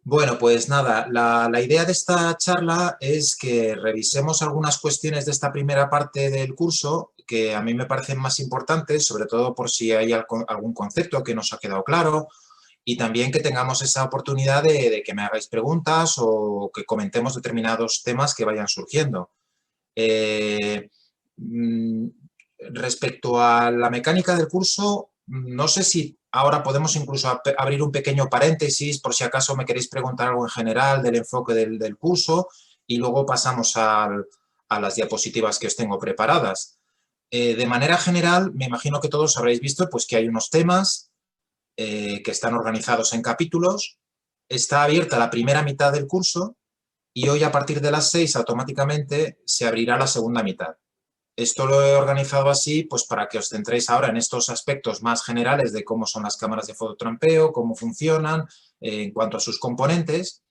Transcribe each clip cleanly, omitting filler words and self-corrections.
Bueno, pues nada, la idea de esta charla es que revisemos algunas cuestiones de esta primera parte del curso que a mí me parecen más importantes, sobre todo por si hay algún concepto que nos ha quedado claro y también que tengamos esa oportunidad de que me hagáis preguntas o que comentemos determinados temas que vayan surgiendo. Eh, mm, Respecto a la mecánica del curso, no sé si ahora podemos incluso abrir un pequeño paréntesis por si acaso me queréis preguntar algo en general del enfoque del curso y luego pasamos a las diapositivas que os tengo preparadas. De manera general, me imagino que todos habréis visto pues, que hay unos temas que están organizados en capítulos. Está abierta la primera mitad del curso y hoy a partir de las 6 automáticamente se abrirá la segunda mitad. Esto lo he organizado así pues para que os centréis ahora en estos aspectos más generales de cómo son las cámaras de fototrampeo, cómo funcionan, en cuanto a sus componentes.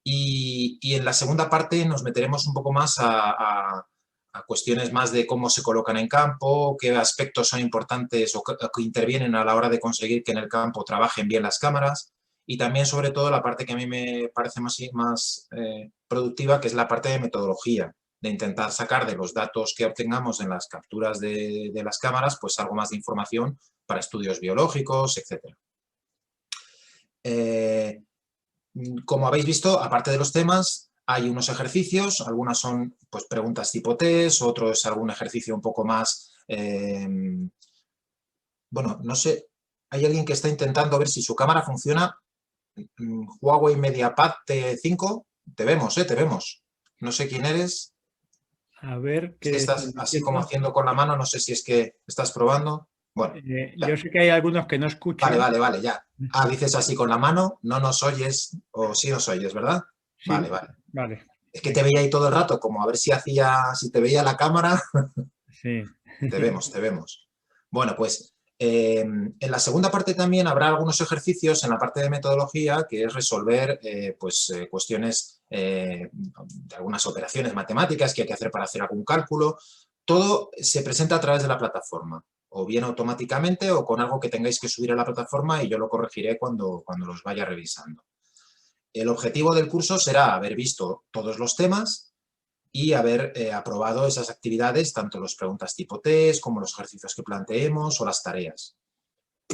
Y en la segunda parte nos meteremos un poco más a cuestiones más de cómo se colocan en campo, qué aspectos son importantes o que intervienen a la hora de conseguir que en el campo trabajen bien las cámaras y también sobre todo la parte que a mí me parece más productiva, que es la parte de metodología, de intentar sacar de los datos que obtengamos en las capturas de las cámaras pues algo más de información para estudios biológicos, etc. Como habéis visto, aparte de los temas, hay unos ejercicios, algunas son pues, preguntas tipo test, otro es algún ejercicio un poco más... bueno, no sé, hay alguien que está intentando ver si su cámara funciona. Huawei MediaPad T5, te vemos, te vemos. No sé quién eres. A ver Es que qué estás están así diciendo. como haciendo con la mano, no sé si es que estás probando. Bueno, Yo ya. sé que hay algunos que no Vale, escuchan. vale, vale, ya. Ah, dices así con la mano, no nos oyes o sí nos oyes, ¿verdad? Vale, Sí, vale. vale. Es que te veía ahí todo el rato, como a ver si te veía la cámara. Sí. Te vemos, te vemos. Bueno, pues en la segunda parte también habrá algunos ejercicios en la parte de metodología, que es resolver cuestiones de algunas operaciones matemáticas que hay que hacer para hacer algún cálculo. Todo se presenta a través de la plataforma, o bien automáticamente o con algo que tengáis que subir a la plataforma y yo lo corregiré cuando los vaya revisando. El objetivo del curso será haber visto todos los temas y haber aprobado esas actividades, tanto las preguntas tipo test como los ejercicios que planteemos o las tareas.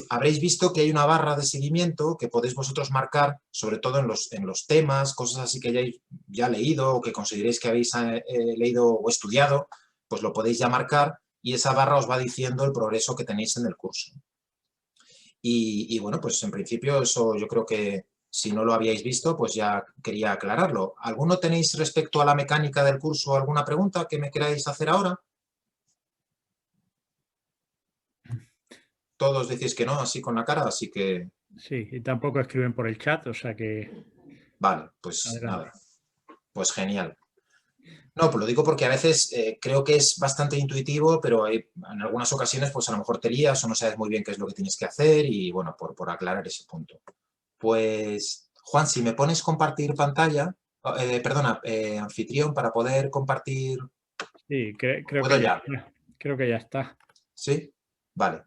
Habréis visto que hay una barra de seguimiento que podéis vosotros marcar, sobre todo en los temas, cosas así que hayáis ya leído o que consideréis que habéis leído o estudiado, pues lo podéis ya marcar y esa barra os va diciendo el progreso que tenéis en el curso. Y bueno, pues en principio eso yo creo que si no lo habíais visto, pues ya quería aclararlo. ¿Alguno tenéis respecto a la mecánica del curso alguna pregunta que me queráis hacer ahora? Todos decís que no, así con la cara, así que Sí, y tampoco escriben por el chat, o sea que vale, pues adelante. nada, pues genial. No, pues lo digo porque a veces creo que es bastante intuitivo, pero en algunas ocasiones pues a lo mejor te lías o no sabes muy bien qué es lo que tienes que hacer y bueno, por aclarar ese punto. Pues, Juan, si me pones compartir pantalla, perdona, anfitrión, para poder compartir, Sí, creo puedo que ya ya, está. Creo que ya está. ¿sí? Vale.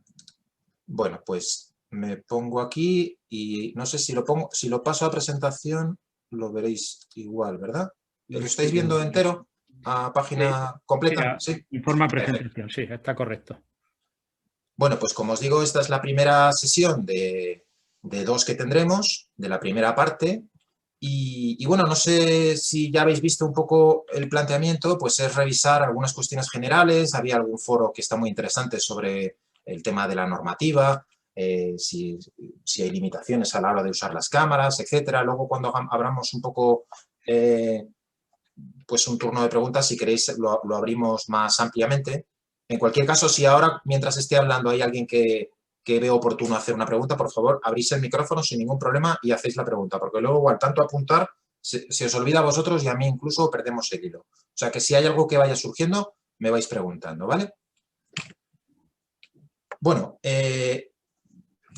Bueno, pues me pongo aquí y no sé si lo pongo, si lo paso a presentación, lo veréis igual, ¿verdad? Lo ¿Lo estoy estáis viendo viendo. entero? ¿A Sí, página sí, completa? Sí. en forma Perfecto. presentación, sí, está correcto. Bueno, pues como os digo, esta es la primera sesión de dos que tendremos, de la primera parte. Y bueno, no sé si ya habéis visto un poco el planteamiento, pues es revisar algunas cuestiones generales. Había algún foro que está muy interesante sobre el tema de la normativa, si hay limitaciones a la hora de usar las cámaras, etcétera. Luego, cuando abramos un poco pues un turno de preguntas, si queréis lo abrimos más ampliamente. En cualquier caso, si ahora, mientras esté hablando, hay alguien que ve oportuno hacer una pregunta, por favor, abrís el micrófono sin ningún problema y hacéis la pregunta, porque luego al tanto apuntar se os olvida a vosotros y a mí incluso perdemos el hilo. O sea que si hay algo que vaya surgiendo, me vais preguntando, ¿vale? Bueno,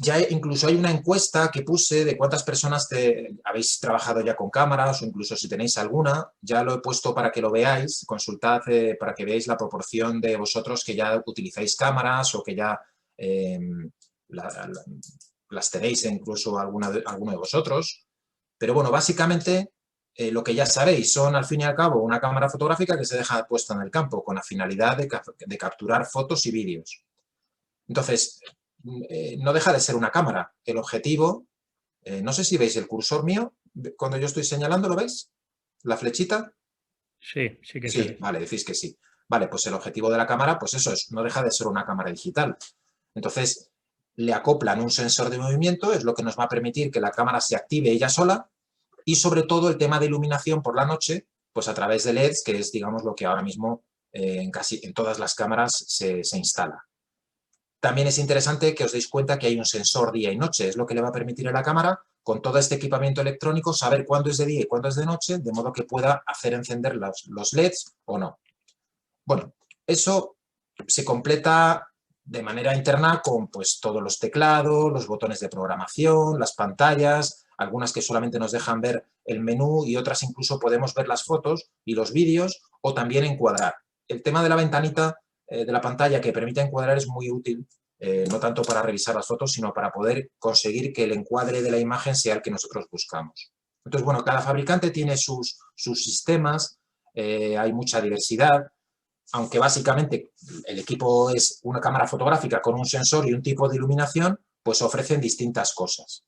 ya incluso hay una encuesta que puse de cuántas personas habéis trabajado ya con cámaras o incluso si tenéis alguna, ya lo he puesto para que lo veáis, consultad para que veáis la proporción de vosotros que ya utilizáis cámaras o que ya la, las tenéis incluso alguno de vosotros. Pero bueno, básicamente lo que ya sabéis son al fin y al cabo una cámara fotográfica que se deja puesta en el campo con la finalidad de capturar fotos y vídeos. Entonces, no deja de ser una cámara. El objetivo, no sé si veis el cursor mío, cuando yo estoy señalando, ¿lo veis? ¿La flechita? Sí, sí que se Sí, ve. vale, decís que sí. Vale, pues el objetivo de la cámara, pues eso es, no deja de ser una cámara digital. Entonces, le acoplan un sensor de movimiento, es lo que nos va a permitir que la cámara se active ella sola, y sobre todo el tema de iluminación por la noche, pues a través de LEDs, que es, digamos, lo que ahora mismo en todas las cámaras se instala. También es interesante que os deis cuenta que hay un sensor día y noche, es lo que le va a permitir a la cámara, con todo este equipamiento electrónico, saber cuándo es de día y cuándo es de noche, de modo que pueda hacer encender los LEDs o no. Bueno, eso se completa de manera interna con pues, todos los teclados, los botones de programación, las pantallas, algunas que solamente nos dejan ver el menú y otras incluso podemos ver las fotos y los vídeos o también encuadrar. El tema de la ventanita de la pantalla que permite encuadrar es muy útil, no tanto para revisar las fotos, sino para poder conseguir que el encuadre de la imagen sea el que nosotros buscamos. Entonces, bueno, cada fabricante tiene sus sistemas, hay mucha diversidad, aunque básicamente el equipo es una cámara fotográfica con un sensor y un tipo de iluminación, pues ofrecen distintas cosas.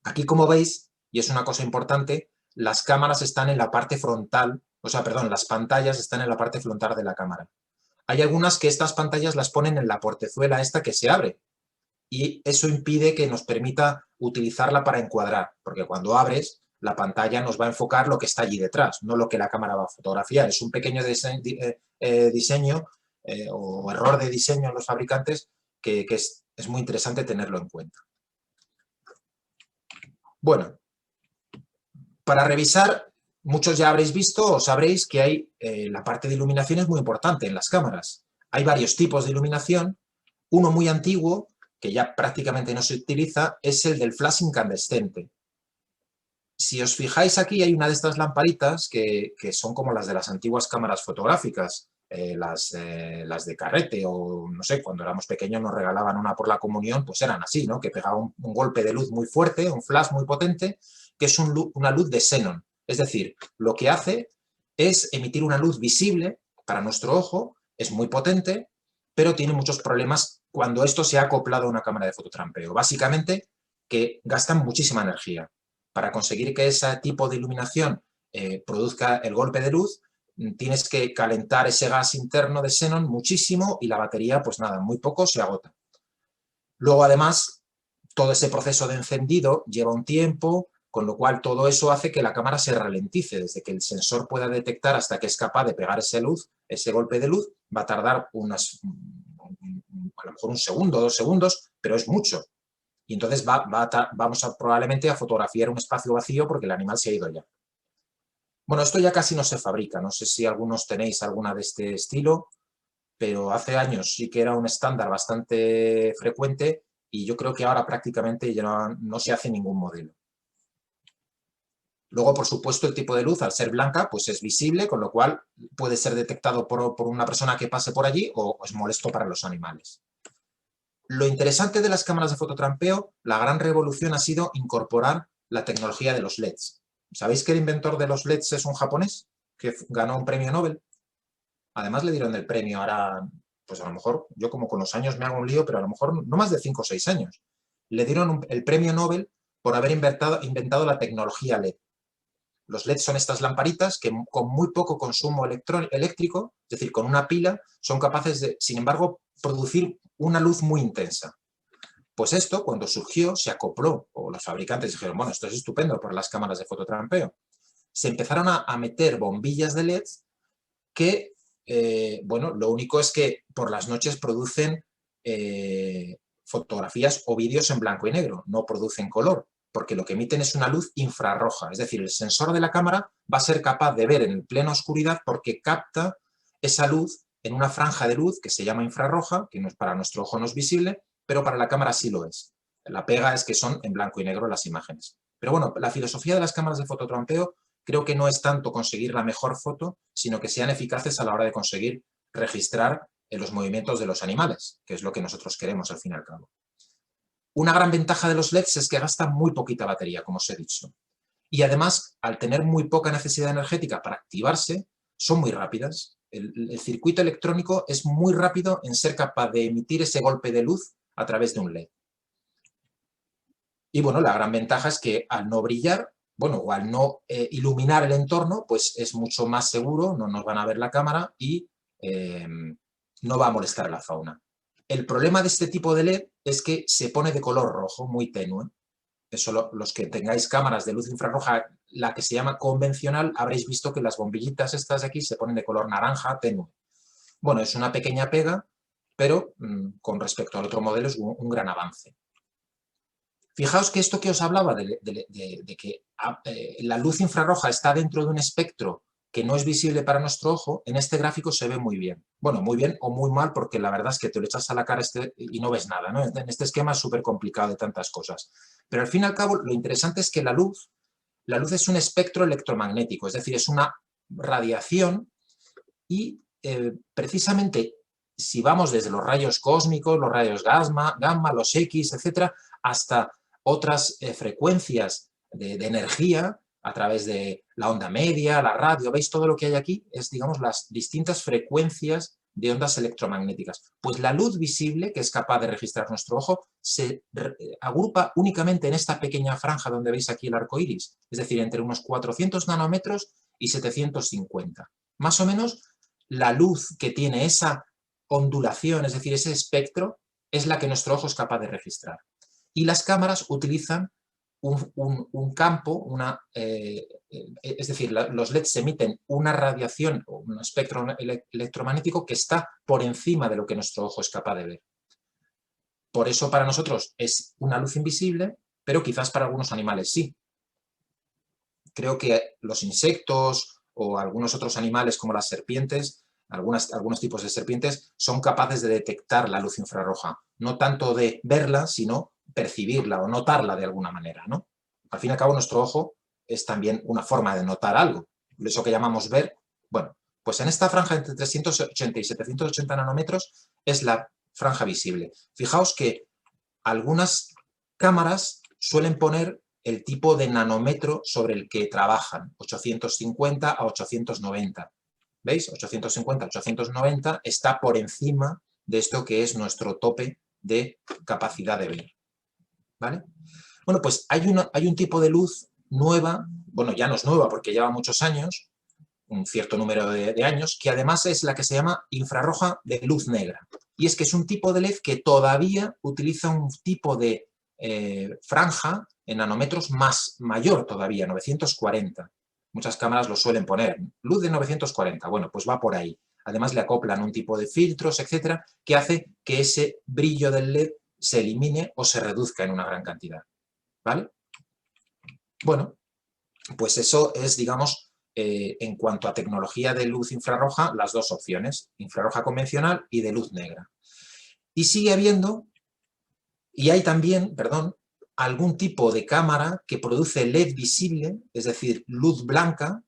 Aquí, como veis, y es una cosa importante, las cámaras están en la parte frontal, o sea, perdón, las pantallas están en la parte frontal de la cámara. Hay algunas que estas pantallas las ponen en la portezuela esta que se abre y eso impide que nos permita utilizarla para encuadrar, porque cuando abres, la pantalla nos va a enfocar lo que está allí detrás, no lo que la cámara va a fotografiar. Es un pequeño diseño o error de diseño en los fabricantes que es muy interesante tenerlo en cuenta. Bueno, para revisar, muchos ya habréis visto o sabréis que hay la parte de iluminación es muy importante en las cámaras. Hay varios tipos de iluminación. Uno muy antiguo, que ya prácticamente no se utiliza, es el del flash incandescente. Si os fijáis aquí, hay una de estas lamparitas que son como las de las antiguas cámaras fotográficas, las de carrete o, no sé, cuando éramos pequeños nos regalaban una por la comunión, pues eran así, ¿no? Que pegaba un golpe de luz muy fuerte, un flash muy potente, que es una luz de xenón. Es decir, lo que hace es emitir una luz visible para nuestro ojo, es muy potente, pero tiene muchos problemas cuando esto se ha acoplado a una cámara de fototrampeo. Básicamente, que gastan muchísima energía. Para conseguir que ese tipo de iluminación produzca el golpe de luz, tienes que calentar ese gas interno de xenón muchísimo y la batería, pues nada, muy poco se agota. Luego, además, todo ese proceso de encendido lleva un tiempo, con lo cual todo eso hace que la cámara se ralentice. Desde que el sensor pueda detectar hasta que es capaz de pegar esa luz, ese golpe de luz, va a tardar a lo mejor 1 segundo, 2 segundos, pero es mucho. Y entonces vamos probablemente a fotografiar un espacio vacío porque el animal se ha ido ya. Bueno, esto ya casi no se fabrica. No sé si algunos tenéis alguna de este estilo, pero hace años sí que era un estándar bastante frecuente y yo creo que ahora prácticamente ya no se hace ningún modelo. Luego, por supuesto, el tipo de luz, al ser blanca, pues es visible, con lo cual puede ser detectado por una persona que pase por allí o es molesto para los animales. Lo interesante de las cámaras de fototrampeo, la gran revolución ha sido incorporar la tecnología de los LEDs. ¿Sabéis que el inventor de los LEDs es un japonés que ganó un premio Nobel? Además le dieron el premio ahora, pues a lo mejor, yo como con los años me hago un lío, pero a lo mejor no más de 5 o 6 años. Le dieron el premio Nobel por haber inventado la tecnología LED. Los LEDs son estas lamparitas que con muy poco consumo eléctrico, es decir, con una pila, son capaces de, sin embargo, producir una luz muy intensa. Pues esto, cuando surgió, se acopló, o los fabricantes dijeron, bueno, esto es estupendo por las cámaras de fototrampeo. Se empezaron a meter bombillas de LED que, bueno, lo único es que por las noches producen fotografías o vídeos en blanco y negro, no producen color, porque lo que emiten es una luz infrarroja, es decir, el sensor de la cámara va a ser capaz de ver en plena oscuridad porque capta esa luz en una franja de luz que se llama infrarroja, que para nuestro ojo no es visible, pero para la cámara sí lo es. La pega es que son en blanco y negro las imágenes. Pero bueno, la filosofía de las cámaras de fototrampeo creo que no es tanto conseguir la mejor foto, sino que sean eficaces a la hora de conseguir registrar los movimientos de los animales, que es lo que nosotros queremos al fin y al cabo. Una gran ventaja de los LEDs es que gastan muy poquita batería, como os he dicho. Y además, al tener muy poca necesidad energética para activarse, son muy rápidas. El circuito electrónico es muy rápido en ser capaz de emitir ese golpe de luz a través de un LED. Y bueno, la gran ventaja es que al no brillar, bueno, o al no iluminar el entorno, pues es mucho más seguro, no nos van a ver la cámara y no va a molestar la fauna. El problema de este tipo de LED es que se pone de color rojo, muy tenue. Eso los que tengáis cámaras de luz infrarroja, la que se llama convencional, habréis visto que las bombillitas estas de aquí se ponen de color naranja tenue. Bueno, es una pequeña pega, pero con respecto al otro modelo es un gran avance. Fijaos que esto que os hablaba de que la luz infrarroja está dentro de un espectro que no es visible para nuestro ojo, en este gráfico se ve muy bien. Bueno, muy bien o muy mal, porque la verdad es que te lo echas a la cara y no ves nada, ¿no? En este esquema es súper complicado de tantas cosas. Pero al fin y al cabo, lo interesante es que la luz es un espectro electromagnético, es decir, es una radiación y precisamente si vamos desde los rayos cósmicos, los rayos gamma, los X, etcétera, hasta otras frecuencias de energía a través de la onda media, la radio, ¿veis todo lo que hay aquí? Es, digamos, las distintas frecuencias de ondas electromagnéticas. Pues la luz visible, que es capaz de registrar nuestro ojo, se agrupa únicamente en esta pequeña franja donde veis aquí el arco iris, es decir, entre unos 400 nanómetros y 750. Más o menos, la luz que tiene esa ondulación, es decir, ese espectro, es la que nuestro ojo es capaz de registrar. Y las cámaras utilizan un campo, es decir, los LEDs emiten una radiación o un espectro electromagnético que está por encima de lo que nuestro ojo es capaz de ver. Por eso para nosotros es una luz invisible, pero quizás para algunos animales sí. Creo que los insectos o algunos otros animales como las serpientes, algunos tipos de serpientes, son capaces de detectar la luz infrarroja. No tanto de verla, sino percibirla o notarla de alguna manera, ¿no? Al fin y al cabo, nuestro ojo es también una forma de notar algo. Eso que llamamos ver, bueno, pues en esta franja entre 380 y 780 nanómetros es la franja visible. Fijaos que algunas cámaras suelen poner el tipo de nanómetro sobre el que trabajan, 850 a 890. ¿Veis? 850 a 890 está por encima de esto que es nuestro tope de capacidad de ver. ¿Vale? Bueno, pues hay un tipo de luz nueva, bueno, ya no es nueva porque lleva muchos años, un cierto número de años, que además es la que se llama infrarroja de luz negra. Y es que es un tipo de LED que todavía utiliza un tipo de franja en nanómetros mayor todavía, 940. Muchas cámaras lo suelen poner, luz de 940, bueno, pues va por ahí. Además le acoplan un tipo de filtros, etcétera, que hace que ese brillo del LED se elimine o se reduzca en una gran cantidad. ¿Vale? Bueno, pues eso es, digamos, en cuanto a tecnología de luz infrarroja, las dos opciones, infrarroja convencional y de luz negra. Y sigue habiendo, y hay también, perdón, algún tipo de cámara que produce LED visible, es decir, luz blanca,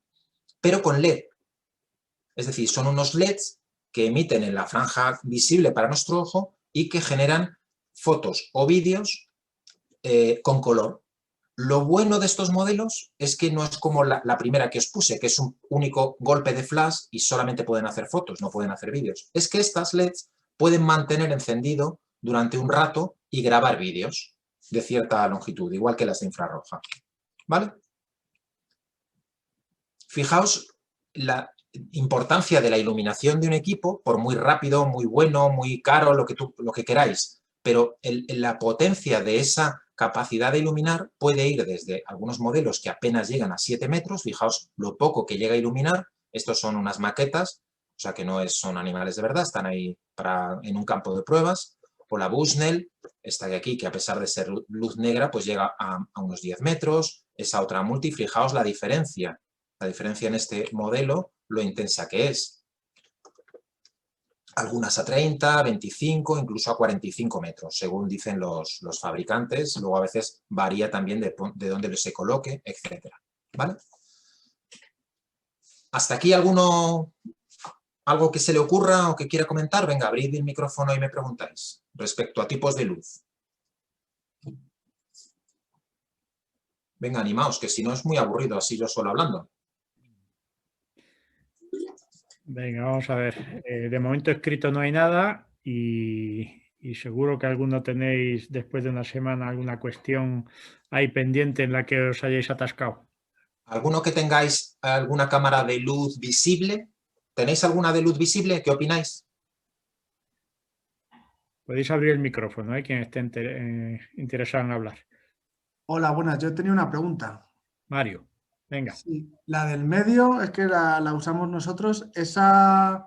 pero con LED. Es decir, son unos LEDs que emiten en la franja visible para nuestro ojo y que generan fotos o vídeos con color. Lo bueno de estos modelos es que no es como la primera que os puse, que es un único golpe de flash y solamente pueden hacer fotos, no pueden hacer vídeos. Es que estas LEDs pueden mantener encendido durante un rato y grabar vídeos de cierta longitud, igual que las de infrarroja. ¿Vale? Fijaos la importancia de la iluminación de un equipo, por muy rápido, muy bueno, muy caro, lo que queráis, pero la potencia de esa capacidad de iluminar puede ir desde algunos modelos que apenas llegan a 7 metros, fijaos lo poco que llega a iluminar, estos son unas maquetas, o sea que no son animales de verdad, están ahí en un campo de pruebas, o la Bushnell, esta de aquí, que a pesar de ser luz negra, pues llega a unos 10 metros, esa otra multi, fijaos la diferencia en este modelo, lo intensa que es. Algunas a 30, 25, incluso a 45 metros, según dicen los fabricantes. Luego a veces varía también de dónde se coloque, etc. ¿Vale? ¿Hasta aquí algo que se le ocurra o que quiera comentar? Venga, abrid el micrófono y me preguntáis respecto a tipos de luz. Venga, animaos, que si no es muy aburrido así yo solo hablando. Venga, vamos a ver. De momento escrito no hay nada y seguro que alguno tenéis, después de una semana, alguna cuestión ahí pendiente en la que os hayáis atascado. ¿Alguno que tengáis alguna cámara de luz visible? ¿Tenéis alguna de luz visible? ¿Qué opináis? Podéis abrir el micrófono, quien esté interesado en hablar. Hola, buenas. Yo tenía una pregunta. Mario, venga. Sí, la del medio es que la usamos nosotros. ¿Esa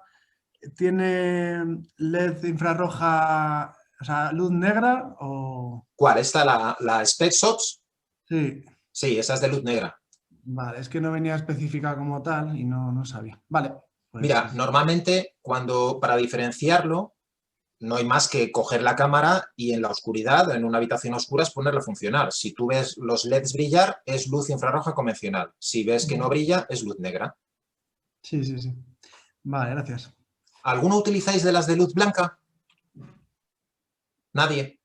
tiene LED infrarroja, o sea, luz negra o...? ¿Cuál? ¿Esta la SpecSops? Sí, Sí, esa es de luz negra. vale. Es que no venía específica como tal y no sabía. Vale. Pues Mira, normalmente para diferenciarlo, no hay más que coger la cámara y en la oscuridad, en una habitación oscura, ponerla a funcionar. Si tú ves los LEDs brillar, es luz infrarroja convencional. Si ves que no brilla, es luz negra. Sí, sí, sí. Vale, gracias. ¿Alguno utilizáis de las de luz blanca? Nadie.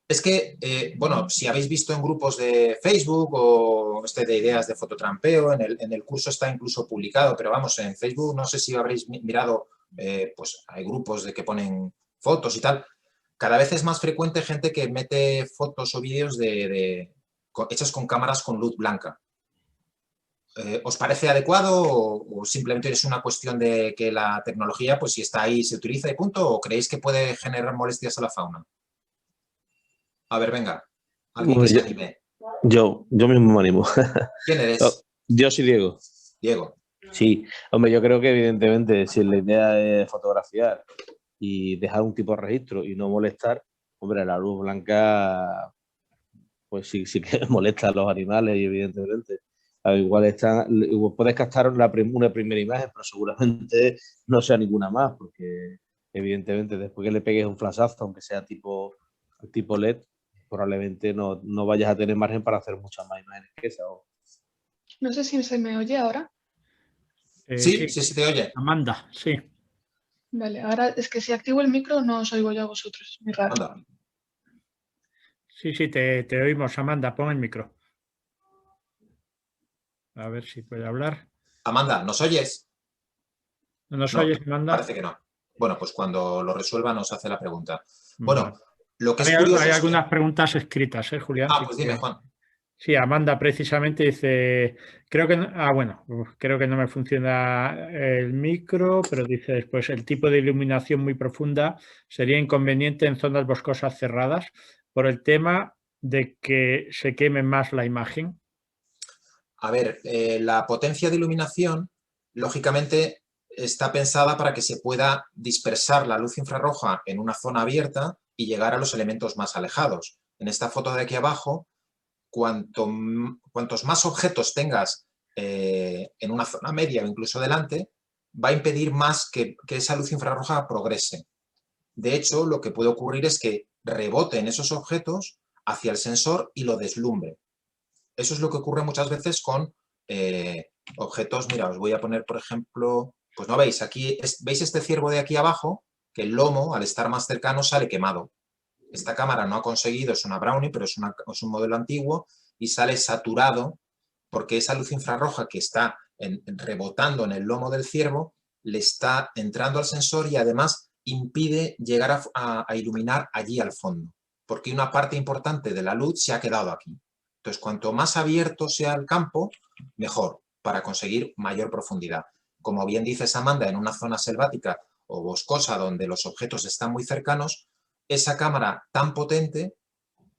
Es que, bueno, si habéis visto en grupos de Facebook o de ideas de fototrampeo, en el curso está incluso publicado, pero vamos, en Facebook no sé si habréis mirado, pues hay grupos de que ponen fotos y tal. Cada vez es más frecuente gente que mete fotos o vídeos hechas con cámaras con luz blanca. ¿Os parece adecuado o simplemente es una cuestión de que la tecnología, pues si está ahí, se utiliza y punto? ¿O creéis que puede generar molestias a la fauna? A ver, venga, alguien que se anime. Yo mismo me animo. ¿Quién eres? Yo soy Diego. Diego. Sí, hombre, yo creo que evidentemente si la idea es fotografiar y dejar un tipo de registro y no molestar, hombre, la luz blanca pues sí que molesta a los animales y evidentemente. Igual puedes captar una primera imagen, pero seguramente no sea ninguna más, porque evidentemente después que le pegues un flashazo, aunque sea tipo LED, probablemente no vayas a tener margen para hacer muchas más imágenes que esa. No sé si se me oye ahora. Sí, te oye. Amanda, sí. Vale, ahora es que si activo el micro no os oigo yo a vosotros. Es muy raro. Anda. Sí, te oímos, Amanda. Pon el micro. A ver si puede hablar. Amanda, ¿nos oyes? ¿No nos oyes, Amanda? Parece que no. Bueno, pues cuando lo resuelva nos hace la pregunta. Bueno, Vale. lo que es curioso hay es algunas preguntas escritas, Julián. Ah, pues dime, Juan. Sí, Amanda precisamente dice, creo que no me funciona el micro, pero dice después, el tipo de iluminación muy profunda sería inconveniente en zonas boscosas cerradas por el tema de que se queme más la imagen. A ver, la potencia de iluminación, lógicamente, está pensada para que se pueda dispersar la luz infrarroja en una zona abierta y llegar a los elementos más alejados. En esta foto de aquí abajo, cuantos más objetos tengas en una zona media o incluso delante, va a impedir más que esa luz infrarroja progrese. De hecho, lo que puede ocurrir es que reboten esos objetos hacia el sensor y lo deslumbre. Eso es lo que ocurre muchas veces con objetos. Mira, os voy a poner, por ejemplo, pues no veis, aquí, ¿veis este ciervo de aquí abajo? Que el lomo, al estar más cercano, sale quemado. Esta cámara no ha conseguido, es una Brownie, pero es un modelo antiguo y sale saturado porque esa luz infrarroja que está rebotando en el lomo del ciervo le está entrando al sensor y además impide llegar a iluminar allí al fondo, porque una parte importante de la luz se ha quedado aquí. Entonces, cuanto más abierto sea el campo, mejor, para conseguir mayor profundidad. Como bien dices, Amanda, en una zona selvática o boscosa donde los objetos están muy cercanos, esa cámara tan potente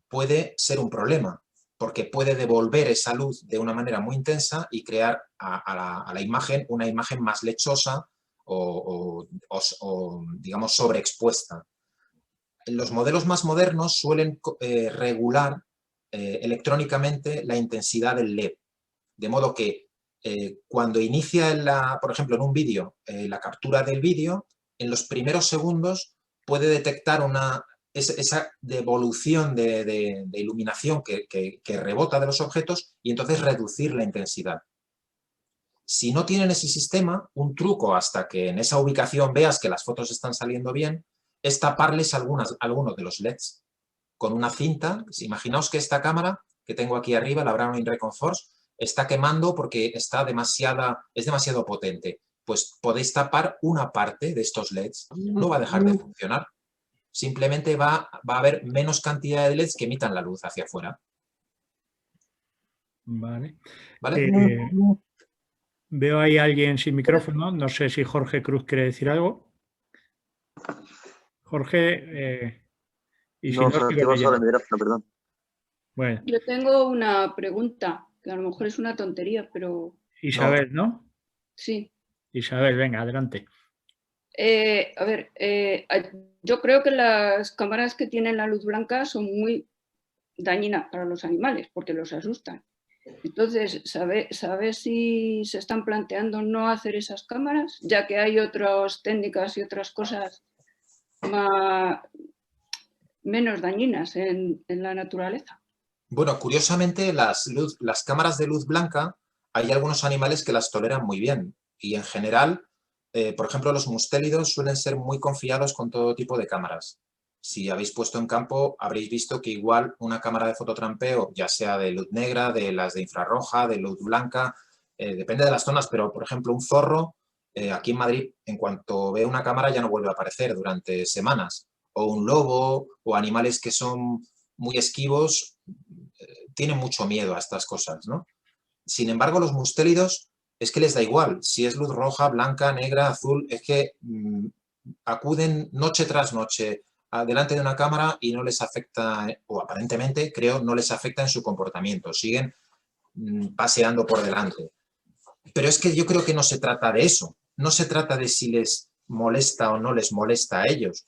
puede ser un problema, porque puede devolver esa luz de una manera muy intensa y crear a la imagen una imagen más lechosa o digamos, sobreexpuesta. Los modelos más modernos suelen regular electrónicamente la intensidad del LED, de modo que cuando inicia, por ejemplo, en un vídeo, la captura del vídeo, en los primeros segundos puede detectar esa devolución de iluminación que rebota de los objetos y entonces reducir la intensidad. Si no tienen ese sistema, un truco hasta que en esa ubicación veas que las fotos están saliendo bien, es taparles algunos de los LEDs con una cinta. Imaginaos que esta cámara, que tengo aquí arriba, la Browning Recon Force, está quemando porque es demasiado potente. Pues podéis tapar una parte de estos LEDs, no va a dejar de funcionar. Simplemente va a haber menos cantidad de LEDs que emitan la luz hacia afuera. Vale. ¿Vale? Veo ahí a alguien sin micrófono. No sé si Jorge Cruz quiere decir algo. Jorge, y si No, no, se sigo activa solo el leyendo. micrófono, perdón. Bueno, Yo tengo una pregunta, que a lo mejor es una tontería, pero Isabel, ¿no? sí. Isabel, venga, adelante. A ver, yo creo que las cámaras que tienen la luz blanca son muy dañinas para los animales porque los asustan. Entonces, ¿sabes si se están planteando no hacer esas cámaras, ya que hay otras técnicas y otras cosas menos dañinas en la naturaleza? Bueno, curiosamente, las cámaras de luz blanca, hay algunos animales que las toleran muy bien. Y en general, por ejemplo, los mustélidos suelen ser muy confiados con todo tipo de cámaras. Si habéis puesto en campo, habréis visto que igual una cámara de fototrampeo, ya sea de luz negra, de las de infrarroja, de luz blanca, depende de las zonas, pero por ejemplo un zorro, aquí en Madrid, en cuanto ve una cámara ya no vuelve a aparecer durante semanas. O un lobo, o animales que son muy esquivos, tienen mucho miedo a estas cosas, ¿no? Sin embargo, los mustélidos es que les da igual. Si es luz roja, blanca, negra, azul, es que acuden noche tras noche delante de una cámara y no les afecta, o aparentemente, creo, no les afecta en su comportamiento. Siguen paseando por delante. Pero es que yo creo que no se trata de eso. No se trata de si les molesta o no les molesta a ellos.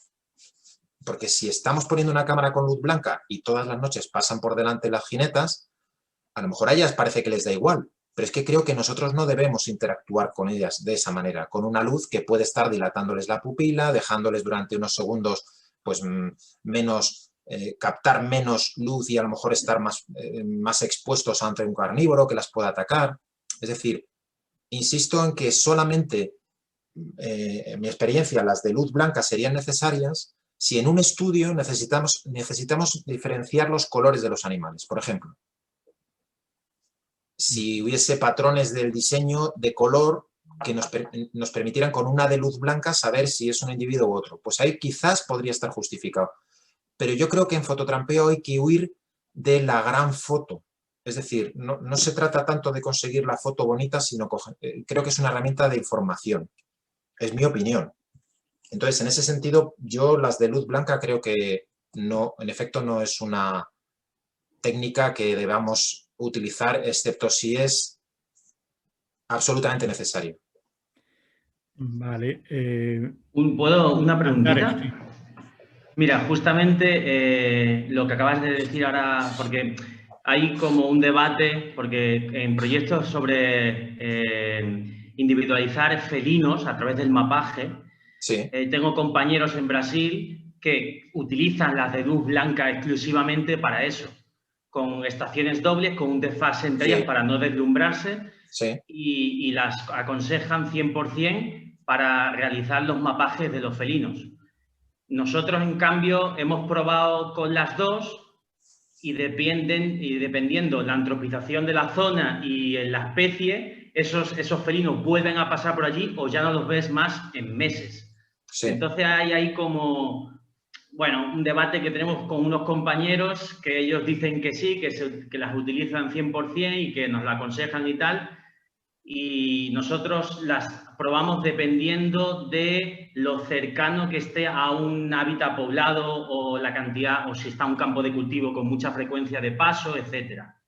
Porque si estamos poniendo una cámara con luz blanca y todas las noches pasan por delante las jinetas, a lo mejor a ellas parece que les da igual. Pero es que creo que nosotros no debemos interactuar con ellas de esa manera, con una luz que puede estar dilatándoles la pupila, dejándoles durante unos segundos pues captar menos luz y a lo mejor estar más expuestos ante un carnívoro que las pueda atacar. Es decir, insisto en que solamente, en mi experiencia, las de luz blanca serían necesarias si en un estudio necesitamos diferenciar los colores de los animales. Por ejemplo, si hubiese patrones del diseño de color que nos permitieran con una de luz blanca saber si es un individuo u otro, pues ahí quizás podría estar justificado. Pero yo creo que en fototrampeo hay que huir de la gran foto. Es decir, no se trata tanto de conseguir la foto bonita, sino creo que es una herramienta de información. Es mi opinión. Entonces, en ese sentido, yo las de luz blanca creo que no, en efecto, no es una técnica que debamos utilizar, excepto si es absolutamente necesario. Vale. ¿Puedo una preguntita? Andrés, sí. Mira, justamente lo que acabas de decir ahora, porque hay como un debate, porque en proyectos sobre individualizar felinos a través del mapaje, Sí. Tengo compañeros en Brasil que utilizan las de luz blanca exclusivamente para eso, con estaciones dobles, con un desfase entre ellas para no deslumbrarse, sí. y las aconsejan 100% para realizar los mapajes de los felinos. Nosotros, en cambio, hemos probado con las dos y dependiendo la antropización de la zona y en la especie, esos felinos vuelven a pasar por allí o ya no los ves más en meses. Sí. Entonces hay ahí como, bueno, un debate que tenemos con unos compañeros que ellos dicen que sí, que las utilizan 100% y que nos la aconsejan y tal. Y nosotros las probamos dependiendo de lo cercano que esté a un hábitat poblado o la cantidad, o si está un campo de cultivo con mucha frecuencia de paso, etcétera.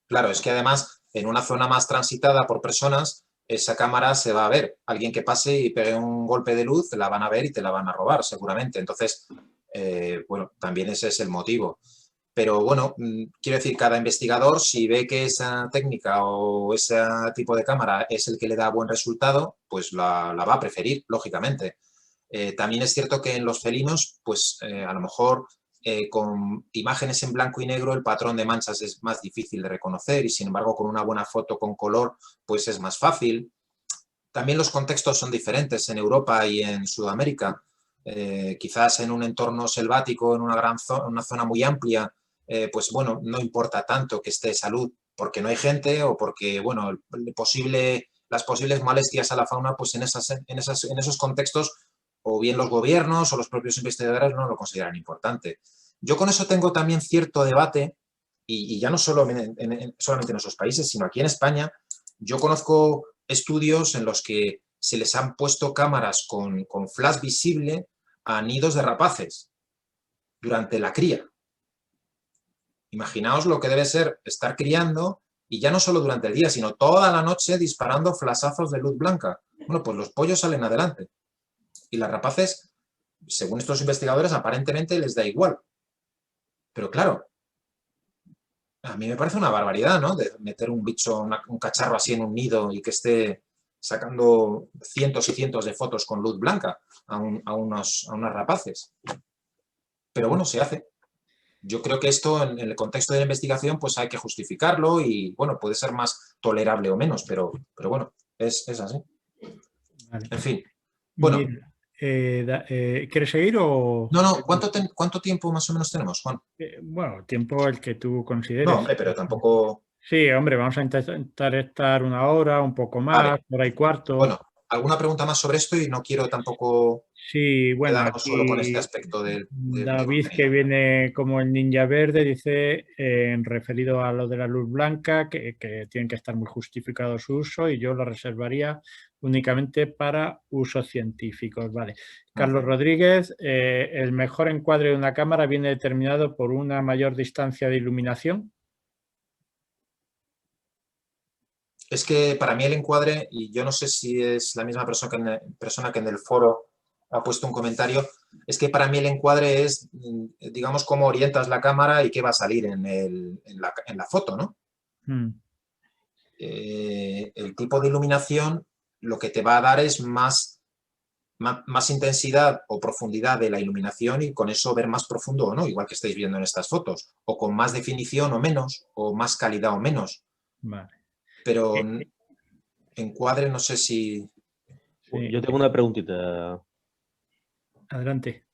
Claro, es que además en una zona más transitada por personas, esa cámara se va a ver. Alguien que pase y pegue un golpe de luz, la van a ver y te la van a robar seguramente. Entonces, bueno, también ese es el motivo. Pero bueno, quiero decir, cada investigador, si ve que esa técnica o ese tipo de cámara es el que le da buen resultado, pues la va a preferir, lógicamente. También es cierto que en los felinos, pues a lo mejor con imágenes en blanco y negro el patrón de manchas es más difícil de reconocer y sin embargo con una buena foto con color pues es más fácil. También los contextos son diferentes en Europa y en Sudamérica. Quizás en un entorno selvático, en una zona muy amplia, pues bueno, no importa tanto que esté salud porque no hay gente o porque, bueno, las posibles molestias a la fauna, pues en esos contextos, o bien los gobiernos o los propios investigadores no lo consideran importante. Yo con eso tengo también cierto debate, y ya no solo solamente en esos países, sino aquí en España. Yo conozco estudios en los que se les han puesto cámaras con flash visible a nidos de rapaces durante la cría. Imaginaos lo que debe ser estar criando y ya no solo durante el día, sino toda la noche disparando flashazos de luz blanca. Bueno, pues los pollos salen adelante. Y las rapaces, según estos investigadores, aparentemente les da igual. Pero claro, a mí me parece una barbaridad, ¿no? De meter un bicho, un cacharro así en un nido y que esté sacando cientos y cientos de fotos con luz blanca a unos rapaces. Pero bueno, se hace. Yo creo que esto en el contexto de la investigación pues hay que justificarlo y bueno, puede ser más tolerable o menos, pero bueno, es así. Vale. En fin. Bueno. Mira, ¿quieres seguir o...? No, ¿cuánto tiempo más o menos tenemos, Juan? Bueno, tiempo el que tú consideres. No, hombre, pero tampoco... Sí, hombre, vamos a intentar estar 1 hora, un poco más, vale. 1h15. Bueno, ¿alguna pregunta más sobre esto? Y no quiero tampoco... Sí, bueno, quedarnos aquí solo con este aspecto del David, que viene como el ninja verde, dice, referido a lo de la luz blanca, que tienen que estar muy justificado su uso y yo lo reservaría únicamente para usos científicos. Vale. Carlos Rodríguez, el mejor encuadre de una cámara viene determinado por una mayor distancia de iluminación. Es que para mí el encuadre, y yo no sé si es la misma persona que en el foro ha puesto un comentario, es que para mí el encuadre es, digamos, cómo orientas la cámara y qué va a salir en la foto, ¿no? El tipo de iluminación lo que te va a dar es más intensidad o profundidad de la iluminación y con eso ver más profundo o no, igual que estáis viendo en estas fotos, o con más definición o menos, o más calidad o menos. Vale. Pero encuadre no sé si... Sí. Yo tengo una preguntita. Adelante.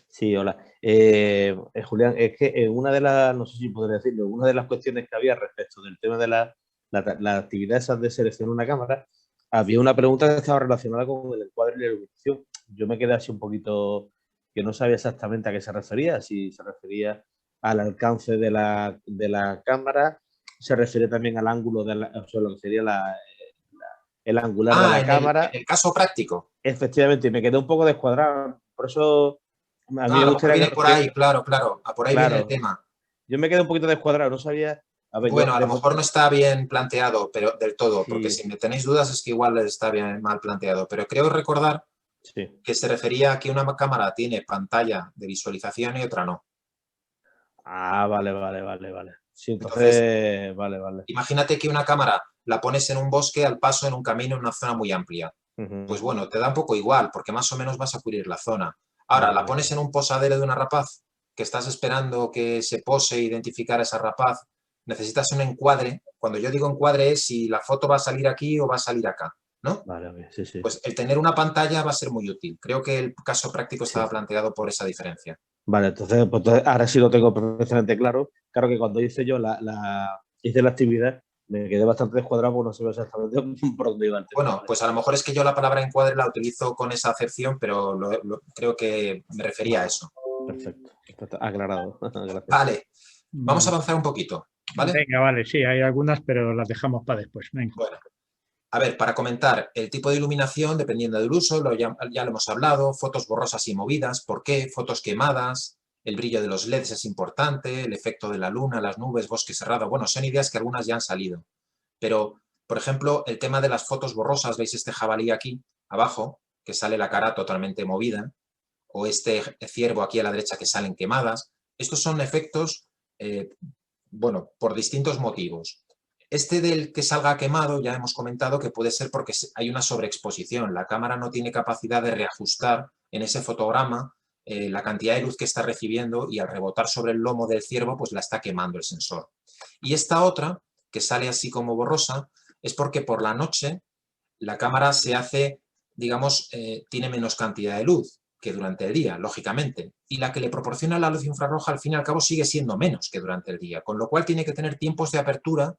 Sí, hola. Julián, es que una de las, no sé si podría decirlo, una de las cuestiones que había respecto del tema de la actividad esas de seleccionar una cámara, había una pregunta que estaba relacionada con el encuadre y la iluminación. Yo me quedé así un poquito, que no sabía exactamente a qué se refería, si se refería al alcance de la cámara, se refiere también al ángulo de o sea, lo que sería el angular de la cámara. En el caso práctico. Efectivamente, me quedé un poco descuadrado, por eso a mí me gustaría viene por ahí, claro, por ahí viene el tema. Yo me quedé un poquito descuadrado, no sabía... A lo mejor no está bien planteado, pero del todo, porque si me tenéis dudas es que igual está bien mal planteado, pero creo recordar que se refería a que una cámara tiene pantalla de visualización y otra no. Ah, vale. Sí, entonces, vale. Imagínate que una cámara la pones en un bosque, al paso, en un camino, en una zona muy amplia. Pues bueno, te da un poco igual, porque más o menos vas a cubrir la zona. Ahora, la pones en un posadero de una rapaz, que estás esperando que se pose e identificar a esa rapaz, necesitas un encuadre. Cuando yo digo encuadre es si la foto va a salir aquí o va a salir acá, ¿no? Vale, sí. Pues el tener una pantalla va a ser muy útil. Creo que el caso práctico estaba planteado por esa diferencia. Vale, entonces ahora sí lo tengo perfectamente claro. Claro que cuando hice yo hice la actividad, me quedé bastante descuadrado porque no sé exactamente por dónde iba el tema. Bueno, pues a lo mejor es que yo la palabra encuadre la utilizo con esa acepción, pero creo que me refería a eso. Perfecto. Aclarado. Gracias. Vale, vamos a avanzar un poquito. ¿Vale? Venga, vale, sí, hay algunas, pero las dejamos para después. Venga. Bueno, a ver, para comentar, el tipo de iluminación, dependiendo del uso, ya lo hemos hablado, fotos borrosas y movidas, ¿por qué? Fotos quemadas, el brillo de los LEDs es importante, el efecto de la luna, las nubes, bosque cerrado, bueno, son ideas que algunas ya han salido. Pero, por ejemplo, el tema de las fotos borrosas, ¿veis este jabalí aquí, abajo, que sale la cara totalmente movida? O este ciervo aquí a la derecha que salen quemadas. Estos son efectos... bueno, por distintos motivos. Este del que salga quemado ya hemos comentado que puede ser porque hay una sobreexposición. La cámara no tiene capacidad de reajustar en ese fotograma la cantidad de luz que está recibiendo y al rebotar sobre el lomo del ciervo pues la está quemando el sensor. Y esta otra, que sale así como borrosa, es porque por la noche la cámara se hace, digamos, tiene menos cantidad de luz. que durante el día, lógicamente, y la que le proporciona la luz infrarroja al fin y al cabo sigue siendo menos que durante el día, con lo cual tiene que tener tiempos de apertura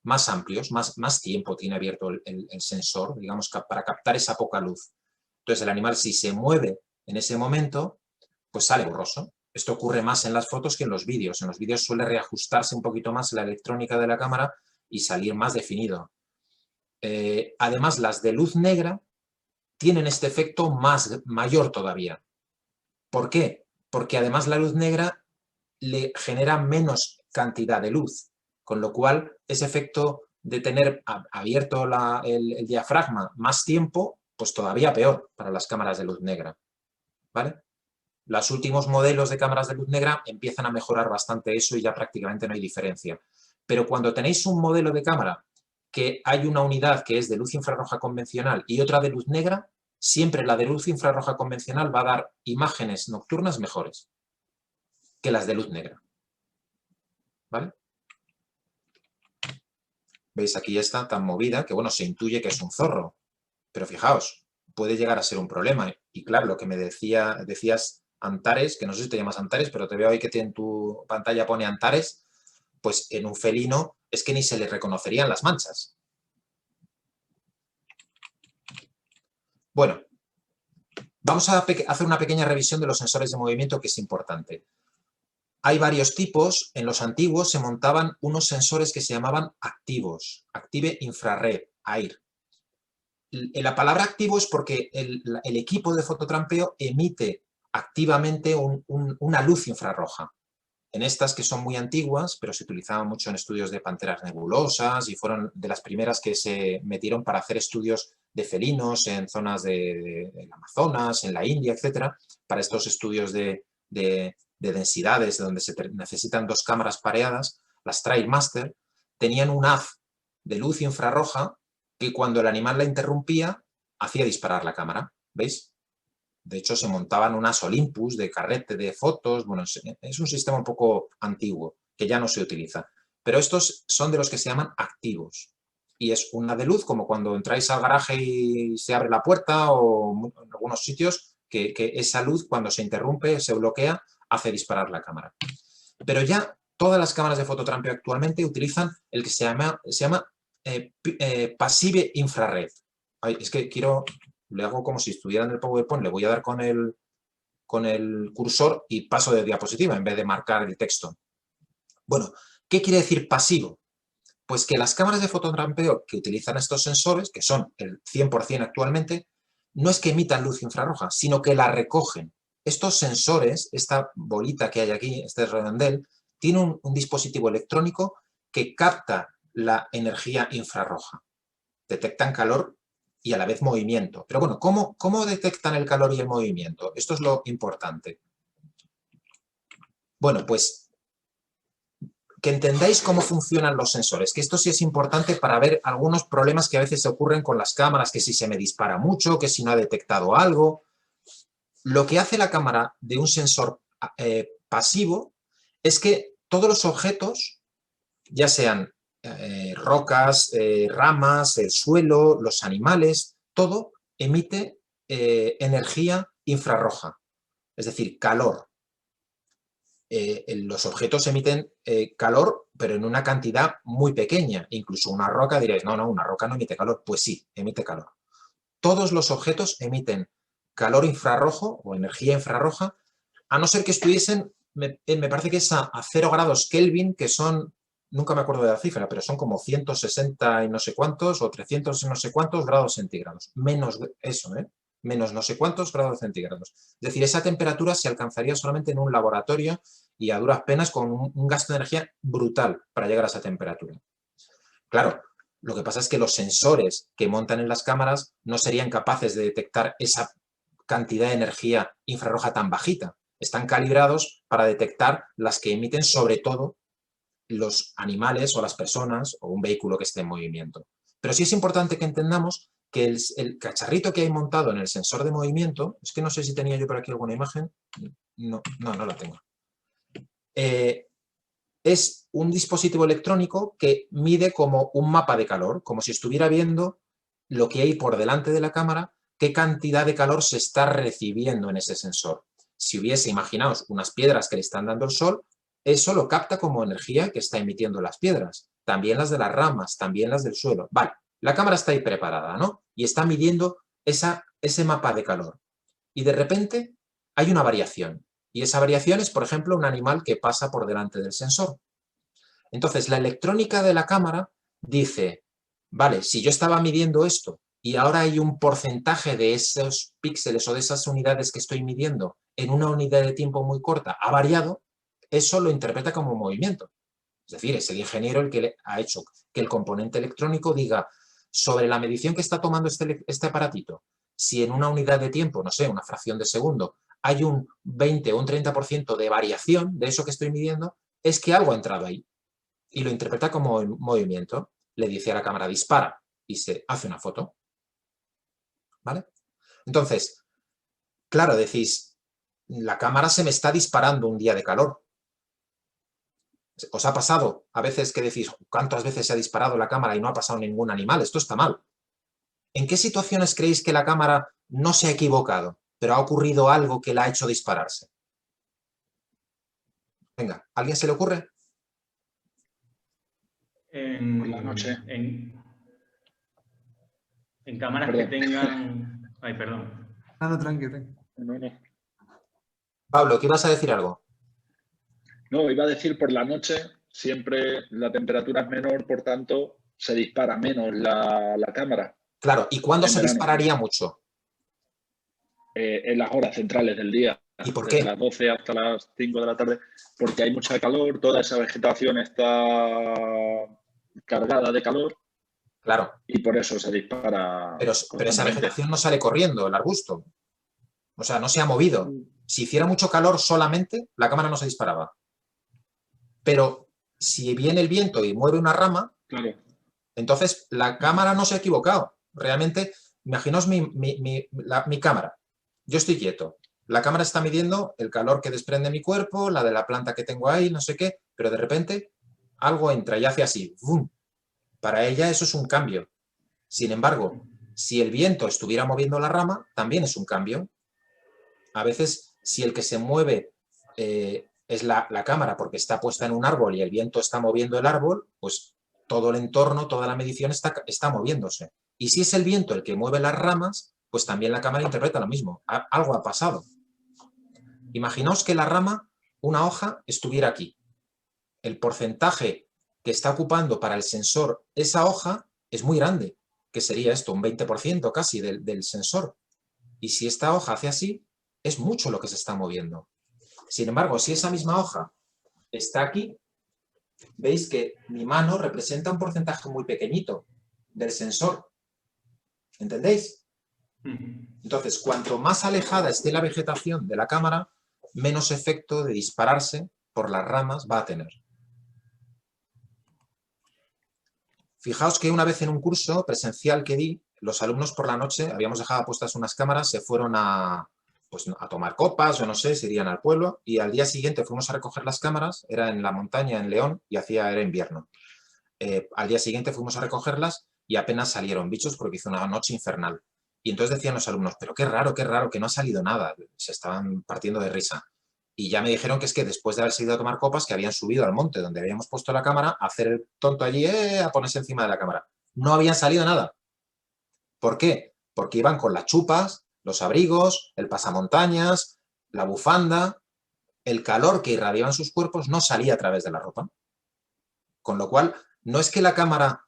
más amplios, más tiempo tiene abierto el sensor, digamos, para captar esa poca luz. Entonces el animal, si se mueve en ese momento, pues sale borroso. Esto ocurre más en las fotos que en los vídeos. En los vídeos suele reajustarse un poquito más la electrónica de la cámara y salir más definido. Además, las de luz negra tienen este efecto mayor todavía. ¿Por qué? Porque además la luz negra le genera menos cantidad de luz, con lo cual ese efecto de tener abierto el diafragma más tiempo, pues todavía peor para las cámaras de luz negra, ¿vale? Los últimos modelos de cámaras de luz negra empiezan a mejorar bastante eso y ya prácticamente no hay diferencia. Pero cuando tenéis un modelo de cámara que hay una unidad que es de luz infrarroja convencional y otra de luz negra, siempre la de luz infrarroja convencional va a dar imágenes nocturnas mejores que las de luz negra. ¿Vale? ¿Veis aquí esta tan movida que, bueno, se intuye que es un zorro? Pero fijaos, puede llegar a ser un problema. Y claro, lo que me decías Antares, que no sé si te llamas Antares, pero te veo ahí que en tu pantalla pone Antares, pues en un felino es que ni se le reconocerían las manchas. Bueno, vamos a hacer una pequeña revisión de los sensores de movimiento, que es importante. Hay varios tipos. En los antiguos se montaban unos sensores que se llamaban activos, Active Infrared, AIR. La palabra activo es porque el equipo de fototrampeo emite activamente una luz infrarroja. En estas, que son muy antiguas, pero se utilizaban mucho en estudios de panteras nebulosas y fueron de las primeras que se metieron para hacer estudios de felinos en zonas del Amazonas, en la India, etcétera, para estos estudios de densidades donde se necesitan dos cámaras pareadas. Las Trailmaster tenían un haz de luz infrarroja que cuando el animal la interrumpía hacía disparar la cámara, ¿veis? De hecho, se montaban unas Olympus de carrete de fotos. Bueno, es un sistema un poco antiguo, que ya no se utiliza. Pero estos son de los que se llaman activos. Y es una de luz, como cuando entráis al garaje y se abre la puerta, o en algunos sitios, que esa luz, cuando se interrumpe, se bloquea, hace disparar la cámara. Pero ya todas las cámaras de fototrampeo actualmente utilizan el que se llama Passive Infrared. Ay, es que le hago como si estuviera en el PowerPoint, le voy a dar con el cursor y paso de diapositiva en vez de marcar el texto. Bueno, ¿qué quiere decir pasivo? Pues que las cámaras de fototrampeo que utilizan estos sensores, que son el 100% actualmente, no es que emitan luz infrarroja, sino que la recogen. Estos sensores, esta bolita que hay aquí, este redondel, tiene un dispositivo electrónico que capta la energía infrarroja. Detectan calor y a la vez movimiento. Pero bueno, ¿cómo detectan el calor y el movimiento? Esto es lo importante. Bueno, pues que entendáis cómo funcionan los sensores, que esto sí es importante para ver algunos problemas que a veces se ocurren con las cámaras, que si se me dispara mucho, que si no ha detectado algo. Lo que hace la cámara de un sensor pasivo es que todos los objetos, ya sean rocas, ramas, el suelo, los animales, todo emite energía infrarroja, es decir, calor. Los objetos emiten calor, pero en una cantidad muy pequeña. Incluso una roca, diréis, no, una roca no emite calor. Pues sí, emite calor. Todos los objetos emiten calor infrarrojo o energía infrarroja, a no ser que estuviesen, me parece que es a 0 grados Kelvin, que son, nunca me acuerdo de la cifra, pero son como 160 y no sé cuántos o 300 y no sé cuántos grados centígrados. Menos eso, menos no sé cuántos grados centígrados. Es decir, esa temperatura se alcanzaría solamente en un laboratorio y a duras penas con un gasto de energía brutal para llegar a esa temperatura. Claro, lo que pasa es que los sensores que montan en las cámaras no serían capaces de detectar esa cantidad de energía infrarroja tan bajita. Están calibrados para detectar las que emiten sobre todo los animales o las personas o un vehículo que esté en movimiento. Pero sí es importante que entendamos que el cacharrito que hay montado en el sensor de movimiento, es que no sé si tenía yo por aquí alguna imagen, no la tengo. Es un dispositivo electrónico que mide como un mapa de calor, como si estuviera viendo lo que hay por delante de la cámara qué cantidad de calor se está recibiendo en ese sensor. Si hubiese, imaginaos, unas piedras que le están dando el sol, eso lo capta como energía que está emitiendo las piedras. También las de las ramas, también las del suelo. Vale, la cámara está ahí preparada, ¿no? Y está midiendo ese mapa de calor. Y de repente hay una variación. Y esa variación es, por ejemplo, un animal que pasa por delante del sensor. Entonces, la electrónica de la cámara dice, vale, si yo estaba midiendo esto y ahora hay un porcentaje de esos píxeles o de esas unidades que estoy midiendo en una unidad de tiempo muy corta ha variado, eso lo interpreta como movimiento. Es decir, es el ingeniero el que ha hecho que el componente electrónico diga sobre la medición que está tomando este aparatito, si en una unidad de tiempo, no sé, una fracción de segundo, hay un 20 o un 30% de variación de eso que estoy midiendo, es que algo ha entrado ahí. Y lo interpreta como movimiento. Le dice a la cámara, dispara, y se hace una foto. ¿Vale? Entonces, claro, decís, la cámara se me está disparando un día de calor. ¿Os ha pasado a veces que decís, cuántas veces se ha disparado la cámara y no ha pasado ningún animal? Esto está mal. ¿En qué situaciones creéis que la cámara no se ha equivocado, pero ha ocurrido algo que la ha hecho dispararse? Venga, ¿a alguien se le ocurre? Por la noche. En cámaras que tengan... Ay, perdón. No, tranquilo. No. Pablo, ¿qué ibas a decir algo? No, iba a decir por la noche siempre la temperatura es menor, por tanto se dispara menos la cámara. Claro, ¿y cuándo se dispararía mucho? En las horas centrales del día. ¿Y por qué? Desde las 12 hasta las 5 de la tarde, porque hay mucha calor, toda esa vegetación está cargada de calor. Claro. Y por eso se dispara. Pero esa vegetación no sale corriendo, el arbusto. O sea, no se ha movido. Si hiciera mucho calor solamente, la cámara no se disparaba. Pero si viene el viento y mueve una rama, claro, entonces la cámara no se ha equivocado. Realmente, imaginaos mi cámara. Yo estoy quieto. La cámara está midiendo el calor que desprende mi cuerpo, la de la planta que tengo ahí, no sé qué, pero de repente algo entra y hace así. ¡Bum! Para ella eso es un cambio. Sin embargo, si el viento estuviera moviendo la rama, también es un cambio. A veces, si el que se mueve es la cámara porque está puesta en un árbol y el viento está moviendo el árbol, pues todo el entorno, toda la medición está moviéndose. Y si es el viento el que mueve las ramas, pues también la cámara interpreta lo mismo. Algo ha pasado. Imaginaos que la rama, una hoja, estuviera aquí. El porcentaje que está ocupando para el sensor esa hoja es muy grande, que sería esto, un 20% casi del sensor. Y si esta hoja hace así, es mucho lo que se está moviendo. Sin embargo, si esa misma hoja está aquí, veis que mi mano representa un porcentaje muy pequeñito del sensor. ¿Entendéis? Entonces, cuanto más alejada esté la vegetación de la cámara, menos efecto de dispararse por las ramas va a tener. Fijaos que una vez en un curso presencial que di, los alumnos por la noche, habíamos dejado puestas unas cámaras, se fueron a tomar copas o no sé, se irían al pueblo y al día siguiente fuimos a recoger las cámaras, era en la montaña, en León, y era invierno. Al día siguiente fuimos a recogerlas y apenas salieron bichos porque hizo una noche infernal. Y entonces decían los alumnos, pero qué raro, que no ha salido nada. Se estaban partiendo de risa. Y ya me dijeron que es que después de haberse ido a tomar copas, que habían subido al monte donde habíamos puesto la cámara, a hacer el tonto allí, a ponerse encima de la cámara. No habían salido nada. ¿Por qué? Porque iban con las chupas, los abrigos, el pasamontañas, la bufanda, el calor que irradiaban sus cuerpos no salía a través de la ropa. Con lo cual, no es que la cámara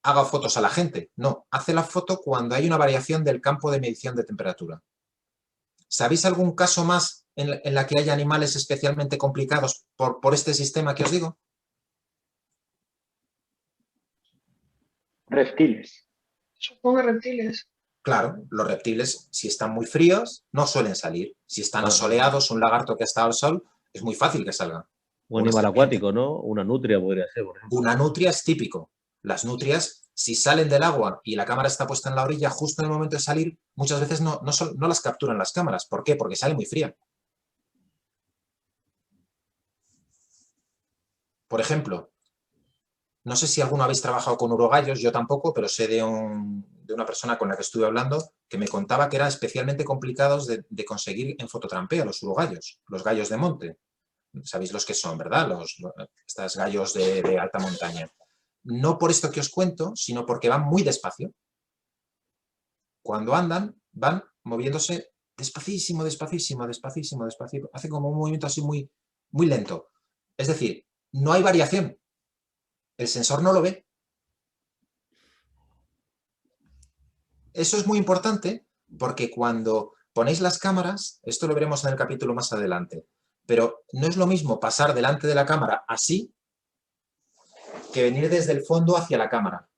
haga fotos a la gente, no, hace la foto cuando hay una variación del campo de medición de temperatura. ¿Sabéis algún caso más en la que haya animales especialmente complicados por este sistema que os digo? Reptiles. Supongo reptiles. Claro, los reptiles, si están muy fríos, no suelen salir. Si están asoleados, un lagarto que ha estado al sol, es muy fácil que salga. Un animal acuático, ¿no? Una nutria podría ser, por ejemplo. Una nutria es típico. Las nutrias, si salen del agua y la cámara está puesta en la orilla, justo en el momento de salir, muchas veces no las capturan las cámaras. ¿Por qué? Porque sale muy fría. Por ejemplo, no sé si alguno habéis trabajado con urogallos, yo tampoco, pero sé de un de una persona con la que estuve hablando que me contaba que eran especialmente complicados de conseguir en fototrampea los urogallos, los gallos de monte. Sabéis los que son, ¿verdad? Estos gallos de alta montaña. No por esto que os cuento, sino porque van muy despacio. Cuando andan, van moviéndose despacísimo, despacísimo, despacísimo, despacísimo. Hacen como un movimiento así muy, muy lento. Es decir, no hay variación. El sensor no lo ve. Eso es muy importante porque cuando ponéis las cámaras, esto lo veremos en el capítulo más adelante, pero no es lo mismo pasar delante de la cámara así que venir desde el fondo hacia la cámara.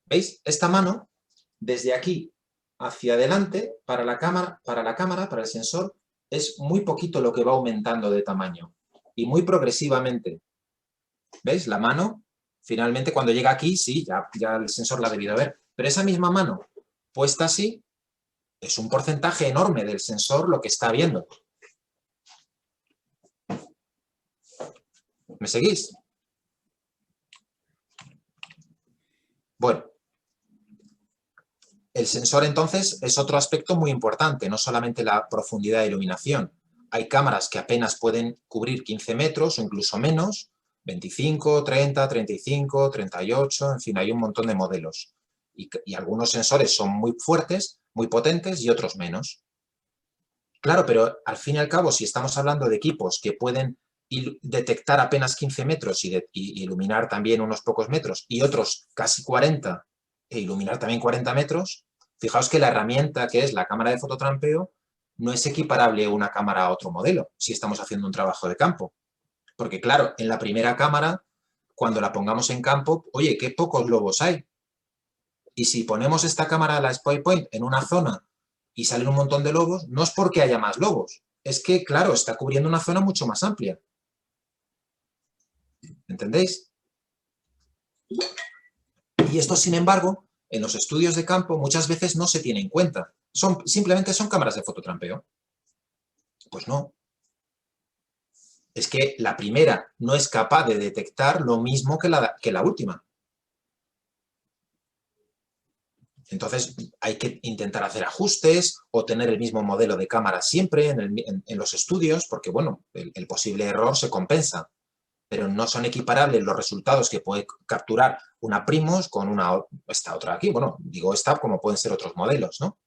¿Veis? Esta mano, desde aquí hacia adelante, para la cámara, para el sensor, es muy poquito lo que va aumentando de tamaño y muy progresivamente. ¿Veis? La mano, finalmente, cuando llega aquí, sí, ya el sensor la ha debido ver. Pero esa misma mano, puesta así, es un porcentaje enorme del sensor lo que está viendo. ¿Me seguís? Bueno. El sensor, entonces, es otro aspecto muy importante, no solamente la profundidad de iluminación. Hay cámaras que apenas pueden cubrir 15 metros o incluso menos, 25, 30, 35, 38, en fin, hay un montón de modelos. Y algunos sensores son muy fuertes, muy potentes y otros menos. Claro, pero al fin y al cabo, si estamos hablando de equipos que pueden detectar apenas 15 metros y iluminar también unos pocos metros y otros casi 40 e iluminar también 40 metros, fijaos que la herramienta que es la cámara de fototrampeo no es equiparable una cámara a otro modelo si estamos haciendo un trabajo de campo. Porque claro, en la primera cámara, cuando la pongamos en campo, oye, qué pocos lobos hay. Y si ponemos esta cámara, la Spy Point, en una zona y salen un montón de lobos, no es porque haya más lobos, es que, claro, está cubriendo una zona mucho más amplia. ¿Entendéis? Y esto, sin embargo, en los estudios de campo muchas veces no se tiene en cuenta. Simplemente son cámaras de fototrampeo. Pues no. Es que la primera no es capaz de detectar lo mismo que la última. Entonces hay que intentar hacer ajustes o tener el mismo modelo de cámara siempre en los estudios, porque bueno, el posible error se compensa, pero no son equiparables los resultados que puede capturar una Primus con esta otra aquí. Bueno, digo esta como pueden ser otros modelos, ¿no?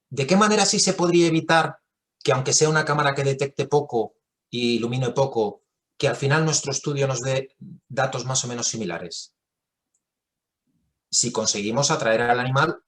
¿De qué manera sí se podría evitar que aunque sea una cámara que detecte poco y ilumine poco, que al final nuestro estudio nos dé datos más o menos similares? Si conseguimos atraer al animal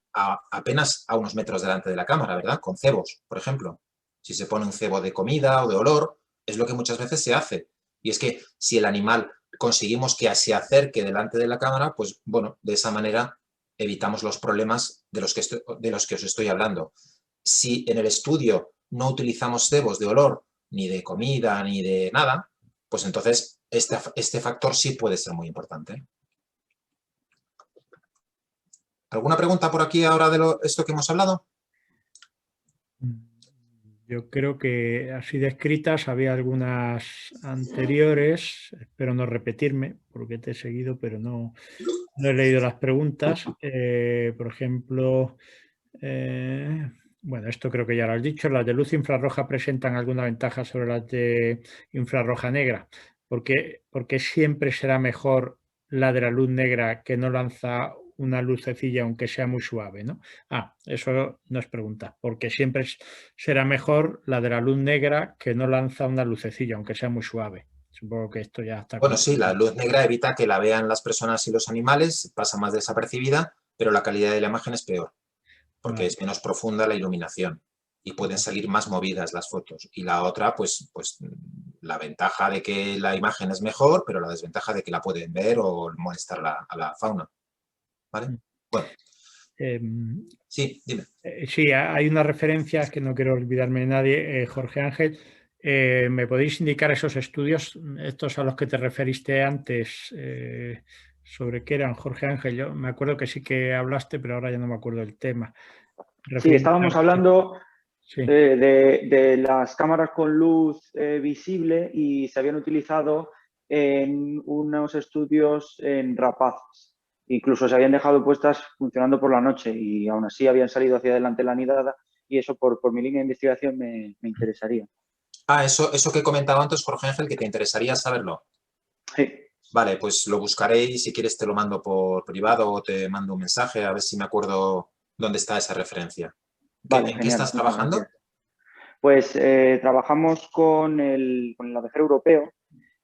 apenas a unos metros delante de la cámara, ¿verdad? Con cebos, por ejemplo. Si se pone un cebo de comida o de olor, es lo que muchas veces se hace. Y es que si el animal conseguimos que se acerque delante de la cámara, pues bueno, de esa manera evitamos los problemas de los que os estoy hablando. Si en el estudio no utilizamos cebos de olor, ni de comida, ni de nada, pues entonces este factor sí puede ser muy importante. ¿Alguna pregunta por aquí ahora de esto que hemos hablado? Yo creo que así descritas había algunas anteriores, espero no repetirme porque te he seguido, pero no he leído las preguntas. Por ejemplo, bueno, esto creo que ya lo has dicho, las de luz infrarroja presentan alguna ventaja sobre las de infrarroja negra. Porque siempre será mejor la de la luz negra que no lanza una lucecilla aunque sea muy suave, ¿no? Eso no es pregunta, porque siempre será mejor la de la luz negra que no lanza una lucecilla aunque sea muy suave. Supongo que esto ya está... Bueno, sí, la luz negra evita que la vean las personas y los animales, pasa más desapercibida, pero la calidad de la imagen es peor, porque es menos profunda la iluminación y pueden salir más movidas las fotos. Y la otra, pues la ventaja de que la imagen es mejor, pero la desventaja de que la pueden ver o molestar a la fauna. ¿Vale? Bueno. Sí, dime. Sí, hay unas referencias que no quiero olvidarme de nadie. Jorge Ángel, ¿me podéis indicar esos estudios, estos a los que te referiste antes, sobre qué eran, Jorge Ángel? Yo me acuerdo que sí que hablaste, pero ahora ya no me acuerdo del tema. Sí, estábamos hablando sí. de las cámaras con luz visible y se habían utilizado en unos estudios en rapaces. Incluso se habían dejado puestas funcionando por la noche y aún así habían salido hacia adelante la nidada y eso por mi línea de investigación me interesaría. Ah, eso que comentaba antes, Jorge Ángel, que te interesaría saberlo. Sí. Vale, pues lo buscaré y si quieres te lo mando por privado o te mando un mensaje a ver si me acuerdo dónde está esa referencia. Vale, ¿En qué genial, estás muchas trabajando? gracias. Pues trabajamos con el ADG europeo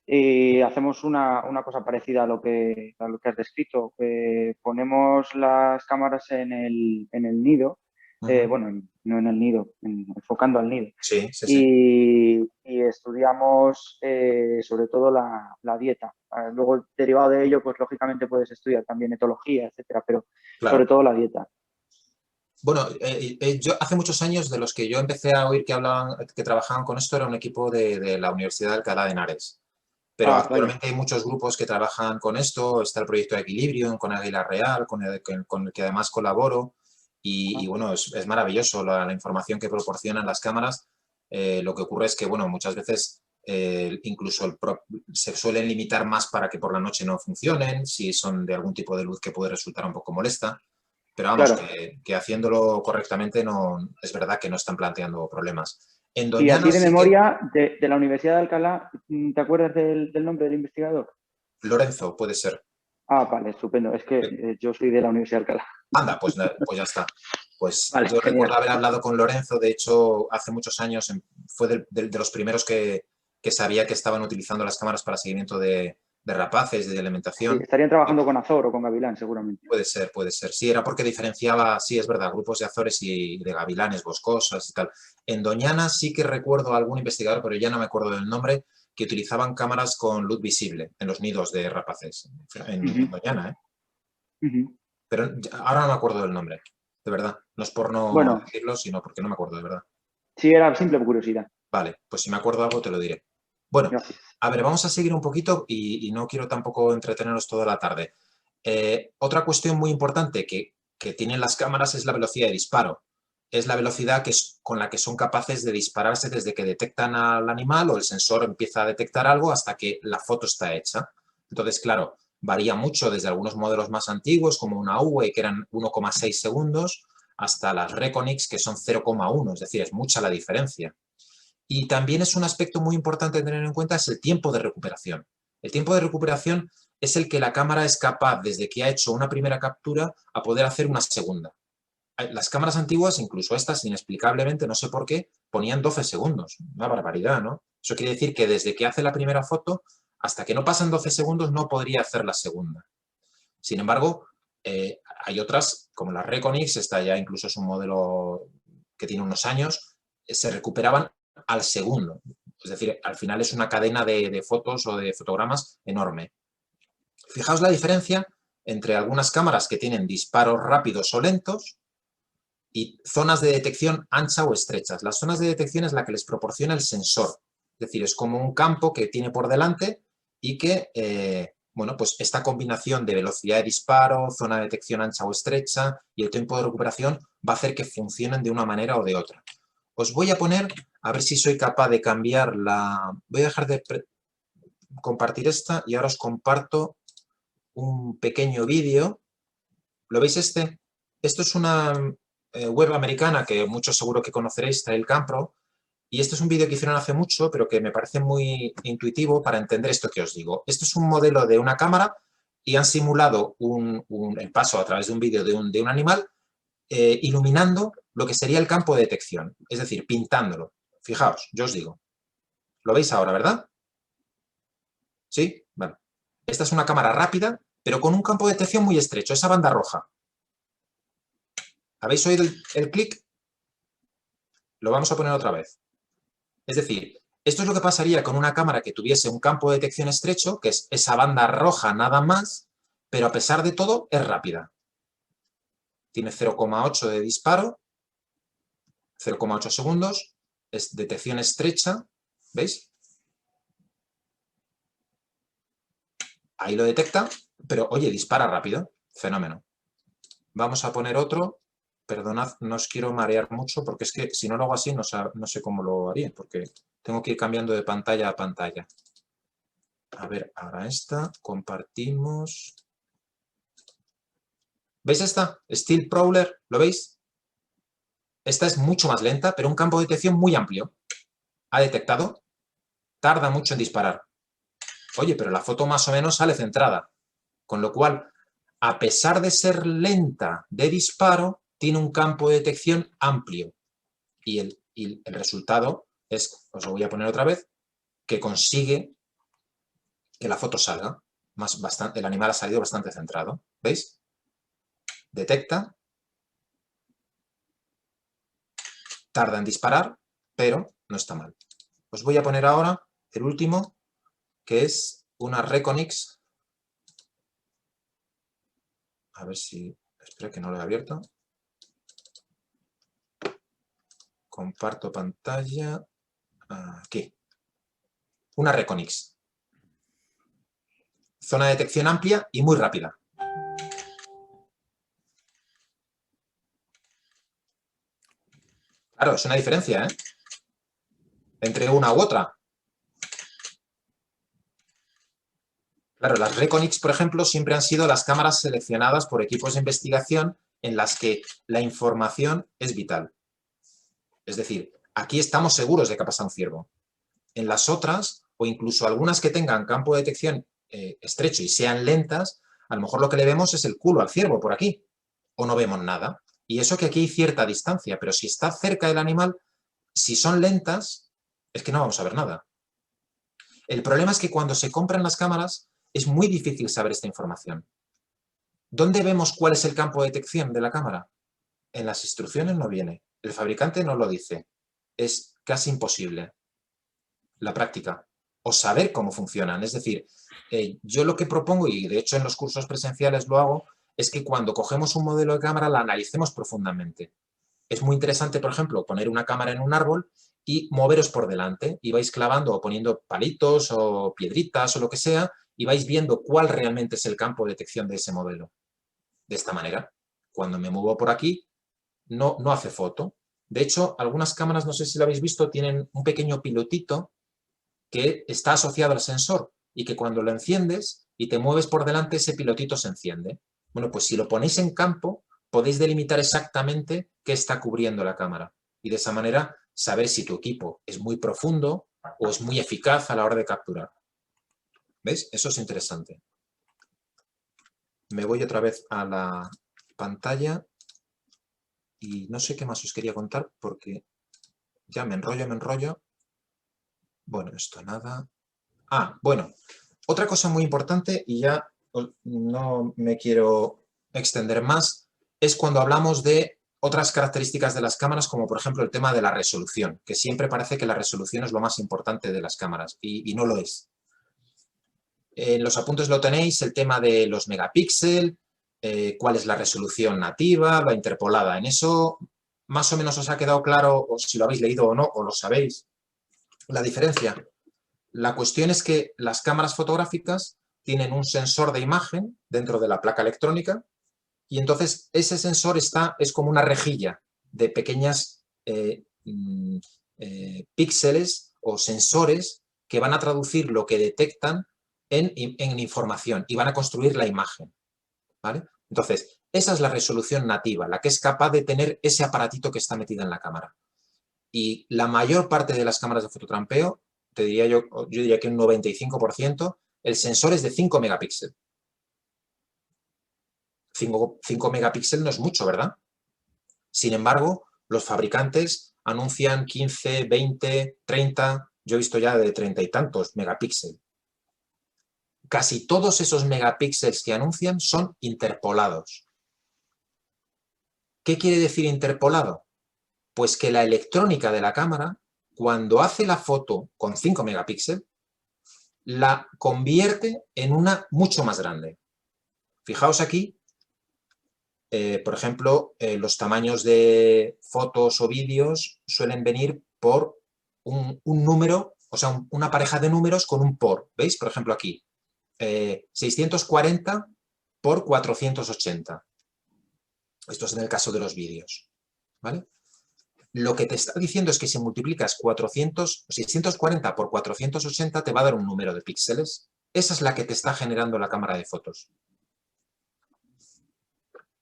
y hacemos una cosa parecida a lo que has descrito. Ponemos las cámaras en el nido, bueno, no en el nido, enfocando al nido. Sí, sí, sí. Y estudiamos sobre todo la dieta. Luego, derivado de ello, pues lógicamente puedes estudiar también etología, etcétera, pero Claro. sobre todo la dieta. Bueno, yo hace muchos años de los que yo empecé a oír que trabajaban con esto era un equipo de la Universidad de Alcalá de Henares. Pero actualmente hay muchos grupos que trabajan con esto. Está el proyecto de Equilibrium con Águila Real, con el que además colaboro. Y bueno, es maravilloso la información que proporcionan las cámaras. Lo que ocurre es que, bueno, muchas veces incluso se suelen limitar más para que por la noche no funcionen, si son de algún tipo de luz que puede resultar un poco molesta. Pero vamos, Claro. que haciéndolo correctamente es verdad que no están planteando problemas. En Y Doñana así de sí memoria, de la Universidad de Alcalá, ¿te acuerdas del nombre del investigador? Lorenzo, puede ser. Ah, vale, estupendo. Es que yo soy de la Universidad de Alcalá. Anda, pues ya está. Pues vale, yo genial. recuerdo haber hablado con Lorenzo, de hecho, hace muchos años, fue de los primeros que sabía que estaban utilizando las cámaras para seguimiento de rapaces, de alimentación. Sí, estarían trabajando con Azor o con Gavilán, seguramente. Puede ser, puede ser. Sí, era porque diferenciaba, sí, es verdad, grupos de Azores y de gavilanes, boscosas y tal. En Doñana sí que recuerdo a algún investigador, pero ya no me acuerdo del nombre, que utilizaban cámaras con luz visible en los nidos de rapaces. En Doñana, ¿eh? Pero ahora no me acuerdo del nombre, de verdad. No es por no decirlo, sino porque no me acuerdo, de verdad. Sí, era simple curiosidad. Vale, pues si me acuerdo algo te lo diré. Bueno, gracias. A ver, vamos a seguir un poquito y no quiero tampoco entreteneros toda la tarde. Otra cuestión muy importante que tienen las cámaras es la velocidad de disparo. Es la velocidad con la que son capaces de dispararse desde que detectan al animal o el sensor empieza a detectar algo hasta que la foto está hecha. Entonces, claro, varía mucho desde algunos modelos más antiguos, como una Uwe, que eran 1,6 segundos, hasta las Reconyx, que son 0,1, es decir, es mucha la diferencia. Y también es un aspecto muy importante de tener en cuenta, es el tiempo de recuperación. El tiempo de recuperación es el que la cámara es capaz, desde que ha hecho una primera captura, a poder hacer una segunda. Las cámaras antiguas, incluso estas, inexplicablemente, no sé por qué, ponían 12 segundos. Una barbaridad, ¿no? Eso quiere decir que desde que hace la primera foto, hasta que no pasan 12 segundos, no podría hacer la segunda. Sin embargo, hay otras, como la Reconyx, esta ya incluso es un modelo que tiene unos años, se recuperaban al segundo. Es decir, al final es una cadena de fotos o de fotogramas enorme. Fijaos la diferencia entre algunas cámaras que tienen disparos rápidos o lentos y zonas de detección ancha o estrechas. Las zonas de detección es la que les proporciona el sensor. Es decir, es como un campo que tiene por delante y que, bueno, pues esta combinación de velocidad de disparo, zona de detección ancha o estrecha y el tiempo de recuperación va a hacer que funcionen de una manera o de otra. Os voy a poner, a ver si soy capaz de cambiar la... Voy a dejar de compartir esta y ahora os comparto un pequeño vídeo. ¿Lo veis este? Esto es una web americana que muchos seguro que conoceréis, TrailCamPro, y este es un vídeo que hicieron hace mucho, pero que me parece muy intuitivo para entender esto que os digo. Esto es un modelo de una cámara y han simulado el paso a través de un vídeo de un animal iluminando lo que sería el campo de detección, es decir, pintándolo. Fijaos, yo os digo. ¿Lo veis ahora, verdad? ¿Sí? Vale. Esta es una cámara rápida, pero con un campo de detección muy estrecho, esa banda roja. ¿Habéis oído el clic? Lo vamos a poner otra vez. Es decir, esto es lo que pasaría con una cámara que tuviese un campo de detección estrecho, que es esa banda roja nada más, pero a pesar de todo es rápida. Tiene 0,8 de disparo, 0,8 segundos, es detección estrecha, ¿veis? Ahí lo detecta, pero oye, dispara rápido, fenómeno. Vamos a poner otro, perdonad, no os quiero marear mucho porque es que si no lo hago así no sé cómo lo haría, porque tengo que ir cambiando de pantalla a pantalla. A ver, ahora esta, compartimos. ¿Veis esta? Steel Prowler, ¿lo veis? Esta es mucho más lenta, pero un campo de detección muy amplio. Ha detectado, tarda mucho en disparar. Oye, pero la foto más o menos sale centrada. Con lo cual, a pesar de ser lenta de disparo, tiene un campo de detección amplio. Y el resultado es, os lo voy a poner otra vez, que consigue que la foto salga. El animal ha salido bastante centrado. ¿Veis? Detecta. Tarda en disparar, pero no está mal. Os voy a poner ahora el último, que es una Reconix. A ver si... Espera que no lo he abierto. Comparto pantalla. Aquí. Una Reconix. Zona de detección amplia y muy rápida. Claro, es una diferencia, ¿eh? Entre una u otra. Claro, las Reconix, por ejemplo, siempre han sido las cámaras seleccionadas por equipos de investigación en las que la información es vital. Es decir, aquí estamos seguros de que ha pasado un ciervo. En las otras, o incluso algunas que tengan campo de detección estrecho y sean lentas, a lo mejor lo que le vemos es el culo al ciervo por aquí, o no vemos nada. Y eso que aquí hay cierta distancia, pero si está cerca del animal, si son lentas, es que no vamos a ver nada. El problema es que cuando se compran las cámaras es muy difícil saber esta información. ¿Dónde vemos cuál es el campo de detección de la cámara? En las instrucciones no viene. El fabricante no lo dice. Es casi imposible la práctica o saber cómo funcionan. Es decir, yo lo que propongo, y de hecho en los cursos presenciales lo hago, es que cuando cogemos un modelo de cámara la analicemos profundamente. Es muy interesante, por ejemplo, poner una cámara en un árbol y moveros por delante y vais clavando o poniendo palitos o piedritas o lo que sea y vais viendo cuál realmente es el campo de detección de ese modelo. De esta manera, cuando me muevo por aquí, no hace foto. De hecho, algunas cámaras, no sé si lo habéis visto, tienen un pequeño pilotito que está asociado al sensor y que cuando lo enciendes y te mueves por delante, ese pilotito se enciende. Bueno, pues si lo ponéis en campo, podéis delimitar exactamente qué está cubriendo la cámara y de esa manera saber si tu equipo es muy profundo o es muy eficaz a la hora de capturar. ¿Veis? Eso es interesante. Me voy otra vez a la pantalla y no sé qué más os quería contar porque ya me enrollo. Bueno, esto nada. Bueno, otra cosa muy importante y ya no me quiero extender más, es cuando hablamos de otras características de las cámaras, como por ejemplo el tema de la resolución, que siempre parece que la resolución es lo más importante de las cámaras y no lo es. En los apuntes lo tenéis, el tema de los megapíxeles, cuál es la resolución nativa, la interpolada. En eso más o menos os ha quedado claro, o si lo habéis leído o no, o lo sabéis, la diferencia. La cuestión es que las cámaras fotográficas tienen un sensor de imagen dentro de la placa electrónica y entonces ese sensor es como una rejilla de pequeñas píxeles o sensores que van a traducir lo que detectan en información y van a construir la imagen. ¿Vale? Entonces, esa es la resolución nativa, la que es capaz de tener ese aparatito que está metido en la cámara. Y la mayor parte de las cámaras de fototrampeo, yo diría que un 95%, el sensor es de 5 megapíxeles. 5 megapíxeles no es mucho, ¿verdad? Sin embargo, los fabricantes anuncian 15, 20, 30, yo he visto ya de 30 y tantos megapíxeles. Casi todos esos megapíxeles que anuncian son interpolados. ¿Qué quiere decir interpolado? Pues que la electrónica de la cámara, cuando hace la foto con 5 megapíxeles, la convierte en una mucho más grande. Fijaos aquí, por ejemplo, los tamaños de fotos o vídeos suelen venir por un número, o sea, una pareja de números con un por. ¿Veis? Por ejemplo, aquí, 640 por 480. Esto es en el caso de los vídeos. ¿Vale? Lo que te está diciendo es que si multiplicas 640 por 480 te va a dar un número de píxeles. Esa es la que te está generando la cámara de fotos.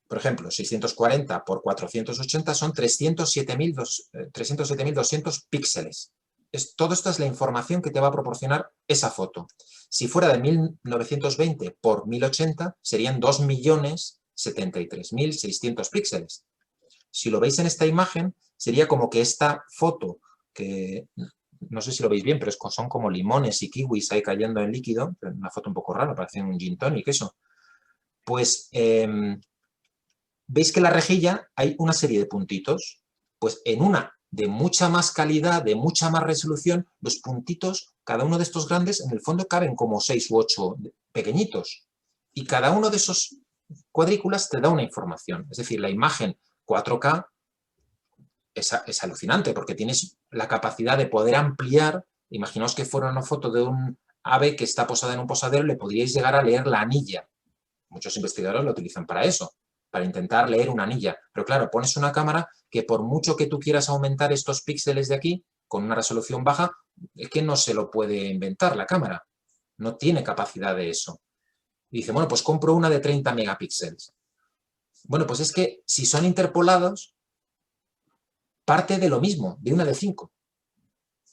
Por ejemplo, 640 por 480 son 307.200 píxeles. Todo esto es la información que te va a proporcionar esa foto. Si fuera de 1920 por 1080 serían 2.073.600 píxeles. Si lo veis en esta imagen, sería como que esta foto, que no sé si lo veis bien, pero son como limones y kiwis ahí cayendo en líquido, una foto un poco rara, parece un gin tonic eso. Pues veis que en la rejilla hay una serie de puntitos. Pues en una de mucha más calidad, de mucha más resolución, los puntitos, cada uno de estos grandes, en el fondo caben como 6 u 8 pequeñitos. Y cada uno de esos cuadrículas te da una información. Es decir, la imagen 4K es alucinante porque tienes la capacidad de poder ampliar. Imaginaos que fuera una foto de un ave que está posada en un posadero, le podríais llegar a leer la anilla. Muchos investigadores lo utilizan para eso, para intentar leer una anilla. Pero claro, pones una cámara que por mucho que tú quieras aumentar estos píxeles de aquí, con una resolución baja, es que no se lo puede inventar la cámara. No tiene capacidad de eso. Y dice, bueno, pues compro una de 30 megapíxeles. Bueno, pues es que si son interpolados, parte de lo mismo, de una de 5.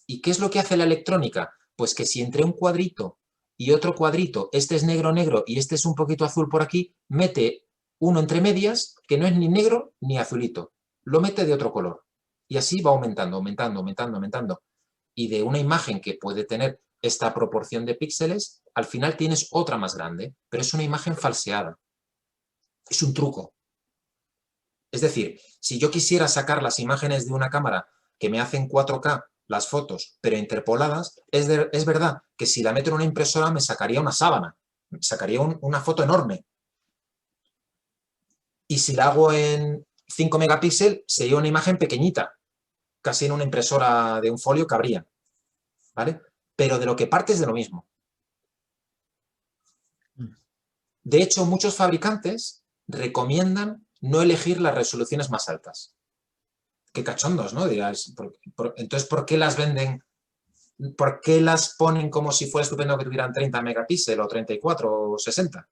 ¿Y qué es lo que hace la electrónica? Pues que si entre un cuadrito y otro cuadrito, este es negro, negro y este es un poquito azul por aquí, mete uno entre medias que no es ni negro ni azulito. Lo mete de otro color. Y así va aumentando, aumentando, aumentando, aumentando. Y de una imagen que puede tener esta proporción de píxeles, al final tienes otra más grande, pero es una imagen falseada. Es un truco. Es decir, si yo quisiera sacar las imágenes de una cámara que me hacen 4K las fotos, pero interpoladas, es verdad que si la meto en una impresora me sacaría una sábana, me sacaría una foto enorme. Y si la hago en 5 megapíxeles, sería una imagen pequeñita, casi en una impresora de un folio cabría, ¿vale? Pero de lo que parte es de lo mismo. De hecho, muchos fabricantes recomiendan no elegir las resoluciones más altas. Qué cachondos, ¿no? Dirás, entonces, ¿por qué las venden? ¿Por qué las ponen como si fuera estupendo que tuvieran 30 megapíxeles o 34 o 60?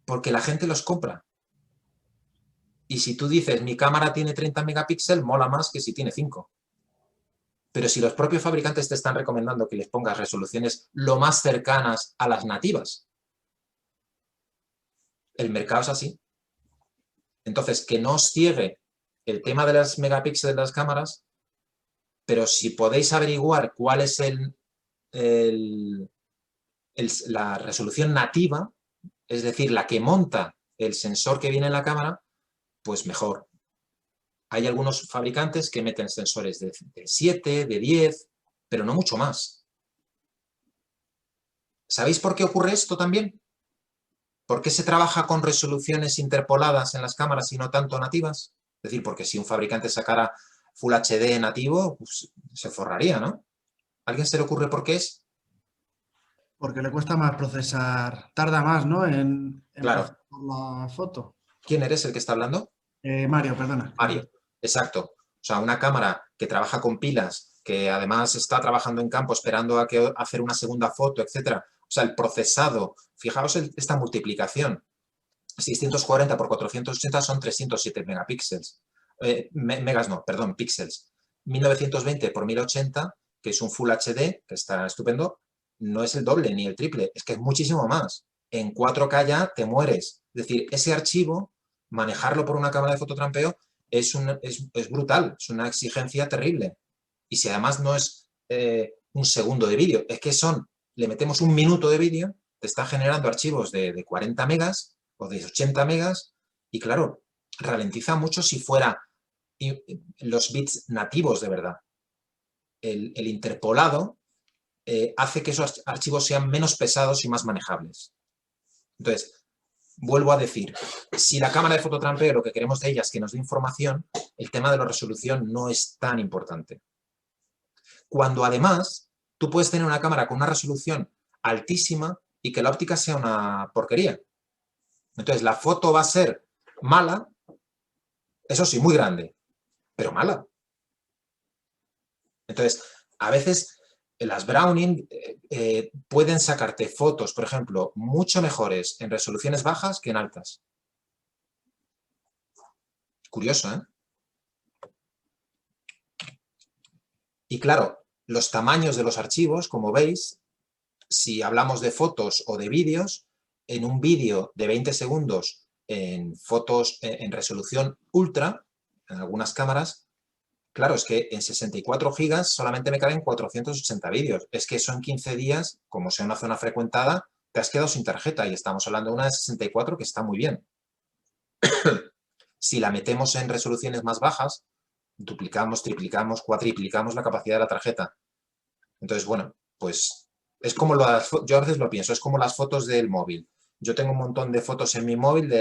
Porque la gente los compra. Y si tú dices, mi cámara tiene 30 megapíxeles, mola más que si tiene 5. Pero si los propios fabricantes te están recomendando que les pongas resoluciones lo más cercanas a las nativas, el mercado es así. Entonces, que no os ciegue el tema de las megapíxeles de las cámaras, pero si podéis averiguar cuál es la resolución nativa, es decir, la que monta el sensor que viene en la cámara, pues mejor. Hay algunos fabricantes que meten sensores de 7, de 10, pero no mucho más. ¿Sabéis por qué ocurre esto también? ¿Por qué se trabaja con resoluciones interpoladas en las cámaras y no tanto nativas? Es decir, porque si un fabricante sacara Full HD nativo, pues se forraría, ¿no? ¿A alguien se le ocurre por qué es? Porque le cuesta más procesar, tarda más, ¿no? En Claro. procesar la foto. ¿Quién eres el que está hablando? Mario, perdona. Mario, exacto. O sea, una cámara que trabaja con pilas, que además está trabajando en campo esperando a hacer una segunda foto, etcétera. O sea, el procesado, fijaos esta multiplicación. 640 por 480 son 307 megapíxeles. Megas no, perdón, píxeles. 1920 por 1080, que es un Full HD, que está estupendo, no es el doble ni el triple, es que es muchísimo más. En 4K ya te mueres. Es decir, ese archivo, manejarlo por una cámara de fototrampeo es brutal, es una exigencia terrible. Y si además no es un segundo de vídeo, es que le metemos un minuto de vídeo, te está generando archivos de 40 megas o de 80 megas y claro, ralentiza mucho si fuera los bits nativos de verdad. El interpolado hace que esos archivos sean menos pesados y más manejables. Entonces, vuelvo a decir, si la cámara de fototrampeo lo que queremos de ella es que nos dé información, el tema de la resolución no es tan importante. Cuando además tú puedes tener una cámara con una resolución altísima y que la óptica sea una porquería. Entonces, la foto va a ser mala, eso sí, muy grande, pero mala. Entonces, a veces las Browning pueden sacarte fotos, por ejemplo, mucho mejores en resoluciones bajas que en altas. Curioso, ¿eh? Y claro, los tamaños de los archivos, como veis, si hablamos de fotos o de vídeos, en un vídeo de 20 segundos en fotos en resolución ultra, en algunas cámaras, claro, es que en 64 gigas solamente me caben 480 vídeos. Es que eso en 15 días, como sea una zona frecuentada, te has quedado sin tarjeta y estamos hablando de una de 64 que está muy bien. Si la metemos en resoluciones más bajas, duplicamos, triplicamos, cuatriplicamos la capacidad de la tarjeta. Entonces, bueno, pues es como yo a veces lo pienso, es como las fotos del móvil. Yo tengo un montón de fotos en mi móvil de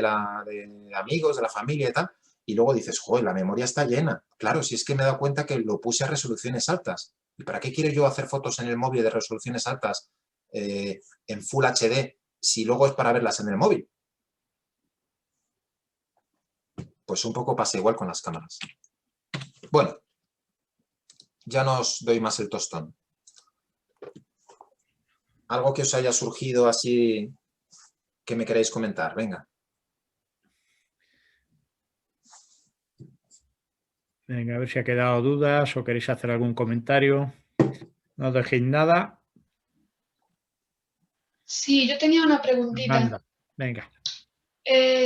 amigos, de la familia y tal, y luego dices, joder, la memoria está llena. Claro, si es que me he dado cuenta que lo puse a resoluciones altas. ¿Y para qué quiero yo hacer fotos en el móvil de resoluciones altas en Full HD si luego es para verlas en el móvil? Pues un poco pasa igual con las cámaras. Bueno, ya no os doy más el tostón. ¿Algo que os haya surgido así que me queráis comentar? Venga. Venga, a ver si ha quedado dudas o queréis hacer algún comentario. No os dejéis nada. Sí, yo tenía una preguntita. Anda, venga.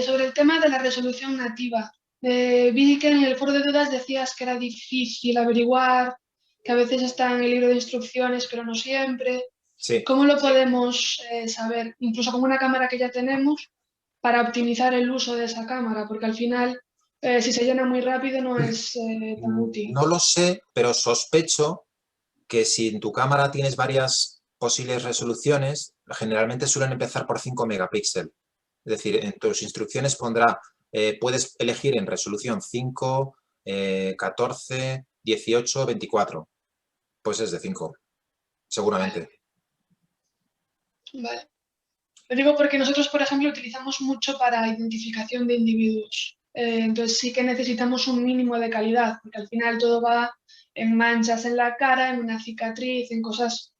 Sobre el tema de la resolución nativa. Vi que en el foro de dudas decías que era difícil averiguar, que a veces está en el libro de instrucciones, pero no siempre. Sí. ¿Cómo lo podemos saber, incluso con una cámara que ya tenemos, para optimizar el uso de esa cámara? Porque al final, si se llena muy rápido, no es tan útil. No lo sé, pero sospecho que si en tu cámara tienes varias posibles resoluciones, generalmente suelen empezar por 5 megapíxeles. Es decir, en tus instrucciones pondrá, puedes elegir en resolución 5, 14, 18, 24. Pues es de 5, seguramente. Vale. Lo digo porque nosotros, por ejemplo, utilizamos mucho para identificación de individuos. Entonces sí que necesitamos un mínimo de calidad, porque al final todo va en manchas en la cara, en una cicatriz, en cosas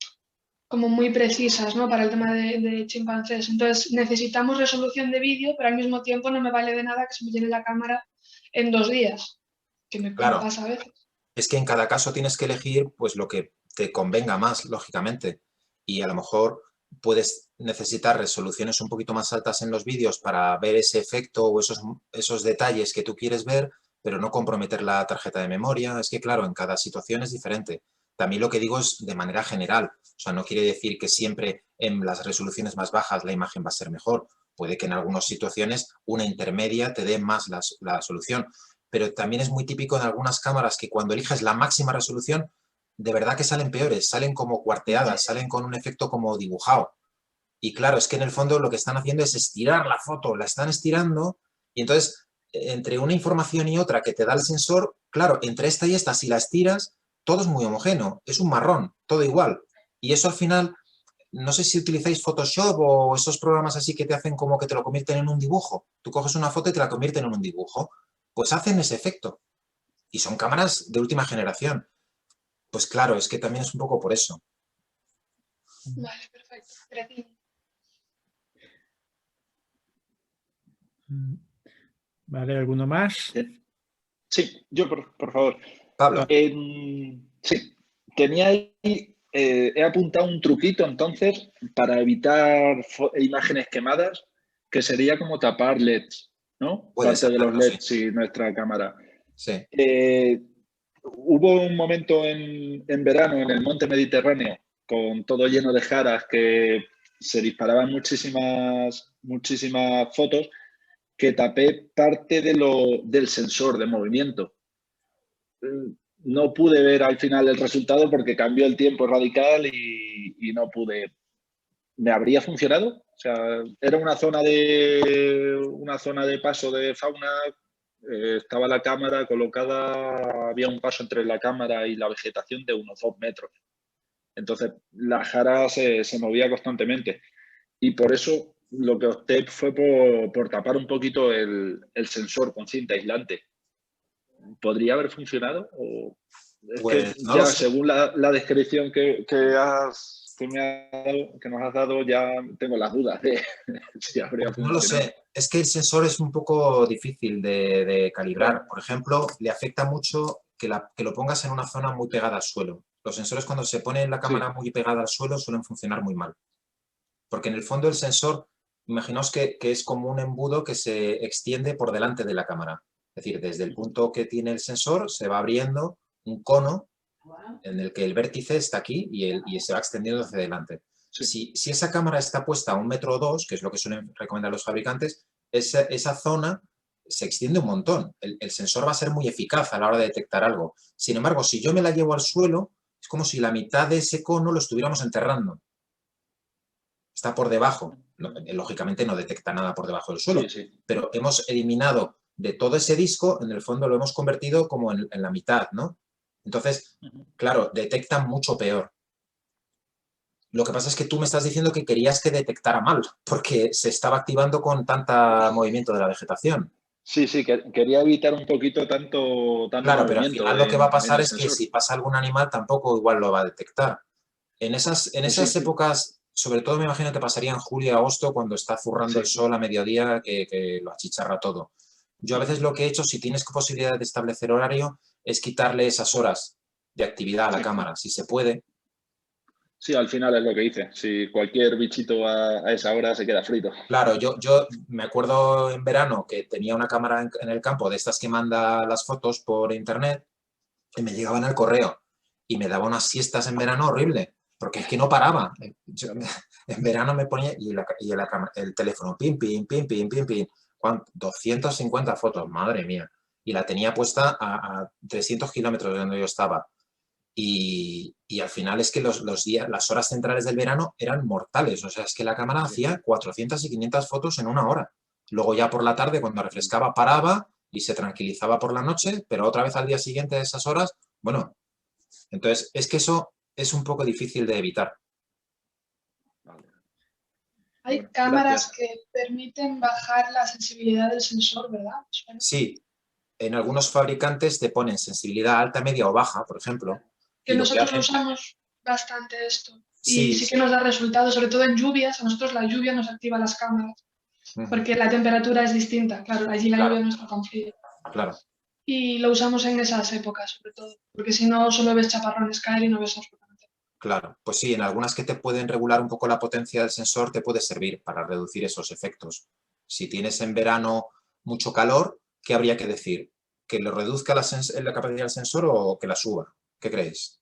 como muy precisas, ¿no? Para el tema de chimpancés. Entonces necesitamos resolución de vídeo, pero al mismo tiempo no me vale de nada que se me llene la cámara en 2 días, que me pasa a veces. Es que en cada caso tienes que elegir pues lo que te convenga más, lógicamente. Y a lo mejor puedes necesitar resoluciones un poquito más altas en los vídeos para ver ese efecto o esos detalles que tú quieres ver, pero no comprometer la tarjeta de memoria. Es que, claro, en cada situación es diferente. También lo que digo es de manera general. O sea, no quiere decir que siempre en las resoluciones más bajas la imagen va a ser mejor. Puede que en algunas situaciones una intermedia te dé más la solución. Pero también es muy típico en algunas cámaras que cuando eliges la máxima resolución, de verdad que salen peores, salen como cuarteadas, salen con un efecto como dibujado. Y claro, es que en el fondo lo que están haciendo es estirar la foto, la están estirando y entonces entre una información y otra que te da el sensor, claro, entre esta y esta, si la estiras, todo es muy homogéneo, es un marrón, todo igual. Y eso al final, no sé si utilizáis Photoshop o esos programas así que te hacen como que te lo convierten en un dibujo. Tú coges una foto y te la convierten en un dibujo. Pues hacen ese efecto. Y son cámaras de última generación. Pues claro, es que también es un poco por eso. Vale, perfecto. Gracias. Vale, ¿alguno más? Sí, yo por favor. Pablo. Sí, tenía ahí, he apuntado un truquito entonces para evitar imágenes quemadas, que sería como tapar LEDs, ¿no? Parte de los LEDs sí. Y nuestra cámara. Sí. Hubo un momento en verano en el monte Mediterráneo con todo lleno de jaras que se disparaban muchísimas fotos, que tapé parte del sensor de movimiento. No pude ver al final el resultado porque cambió el tiempo radical y no pude. ¿Me habría funcionado? O sea, era una zona de paso de fauna, estaba la cámara colocada, había un paso entre la cámara y la vegetación de unos 2 metros. Entonces, la jara se movía constantemente y por eso lo que opté fue por tapar un poquito el sensor con cinta aislante. ¿Podría haber funcionado? ¿O es pues que no ya lo sé. Según la descripción que nos has dado, ya tengo las dudas de si habría funcionado? No lo sé. es que el sensor es un poco difícil de calibrar. Por ejemplo, le afecta mucho que lo pongas en una zona muy pegada al suelo. Los sensores cuando se ponen la cámara muy pegada al suelo suelen funcionar muy mal. Porque en el fondo el sensor, imaginaos que es como un embudo que se extiende por delante de la cámara. Es decir, desde el punto que tiene el sensor se va abriendo un cono en el que el vértice está aquí y se va extendiendo hacia adelante. Si esa cámara está puesta a 1 metro o 2, que es lo que suelen recomendar los fabricantes, esa zona se extiende un montón. El sensor va a ser muy eficaz a la hora de detectar algo. Sin embargo, si yo me la llevo al suelo, es como si la mitad de ese cono lo estuviéramos enterrando. Está por debajo. Lógicamente no detecta nada por debajo del suelo, pero hemos eliminado de todo ese disco, en el fondo lo hemos convertido como en la mitad, ¿no? Entonces, claro, detectan mucho peor. Lo que pasa es que tú me estás diciendo que querías que detectara mal, porque se estaba activando con tanto movimiento de la vegetación. Sí, quería evitar un poquito tanto claro, pero al final lo que va a pasar es que sensor. si pasa algún animal tampoco igual lo va a detectar. En esas épocas, sobre todo me imagino que pasaría en julio y agosto cuando está zurrando el sol a mediodía que lo achicharra todo. Yo a veces lo que he hecho, si tienes posibilidad de establecer horario, es quitarle esas horas de actividad a la cámara, si se puede. Sí, al final es lo que hice. Si cualquier bichito a esa hora se queda frito. Claro, yo me acuerdo en verano que tenía una cámara en el campo de estas que manda las fotos por internet y me llegaban al correo y me daba unas siestas en verano horrible, porque es que no paraba. Yo, en verano me ponía y el teléfono, pim, pim, pim, pim, pim, pim. 250 fotos, madre mía. Y la tenía puesta a 300 kilómetros de donde yo estaba. Y al final es que las horas centrales del verano eran mortales. O sea, es que la cámara hacía 400 y 500 fotos en una hora. Luego ya por la tarde, cuando refrescaba, paraba y se tranquilizaba por la noche, pero otra vez al día siguiente de esas horas, bueno. Entonces, es que eso es un poco difícil de evitar. Hay cámaras que permiten bajar la sensibilidad del sensor, ¿verdad? Sí. En algunos fabricantes te ponen sensibilidad alta, media o baja, por ejemplo. Que nosotros usamos bastante esto. Y sí que nos da resultados, sobre todo en lluvias. A nosotros la lluvia nos activa las cámaras. Porque la temperatura es distinta. Claro, allí la lluvia no está tan fría. Claro. Y lo usamos en esas épocas, sobre todo. Porque si no, solo ves chaparrones caer y no ves absolutamente nada. Claro, pues sí, en algunas que te pueden regular un poco la potencia del sensor te puede servir para reducir esos efectos. Si tienes en verano mucho calor, ¿qué habría que decir? ¿Que lo reduzca la capacidad del sensor o que la suba? ¿Qué creéis?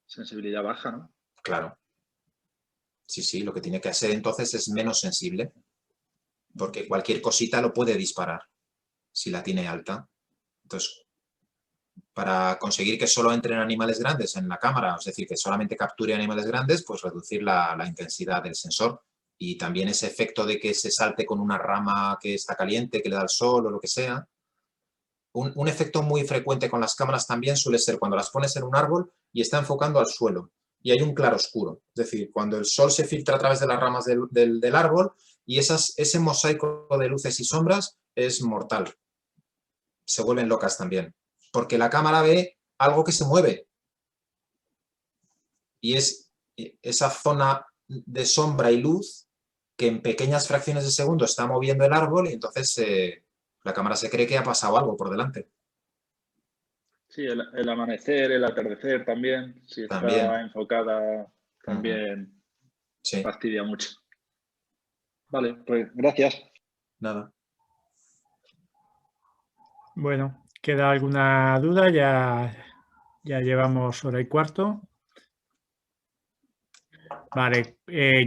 Sensibilidad baja, ¿no? Claro. Sí, lo que tiene que hacer entonces es menos sensible, porque cualquier cosita lo puede disparar si la tiene alta. Entonces, para conseguir que solo entren animales grandes en la cámara, es decir, que solamente capture animales grandes, pues reducir la intensidad del sensor. Y también ese efecto de que se salte con una rama que está caliente, que le da el sol o lo que sea. Un efecto muy frecuente con las cámaras también suele ser cuando las pones en un árbol y está enfocando al suelo y hay un claroscuro. Es decir, cuando el sol se filtra a través de las ramas del árbol y ese mosaico de luces y sombras es mortal. Se vuelven locas también. Porque la cámara ve algo que se mueve. Y es esa zona de sombra y luz que en pequeñas fracciones de segundo está moviendo el árbol y entonces la cámara se cree que ha pasado algo por delante. Sí, el amanecer, el atardecer también, si está enfocada, también fastidia mucho. Vale, pues gracias. Nada. Bueno, ¿queda alguna duda? Ya llevamos 1:15. Vale,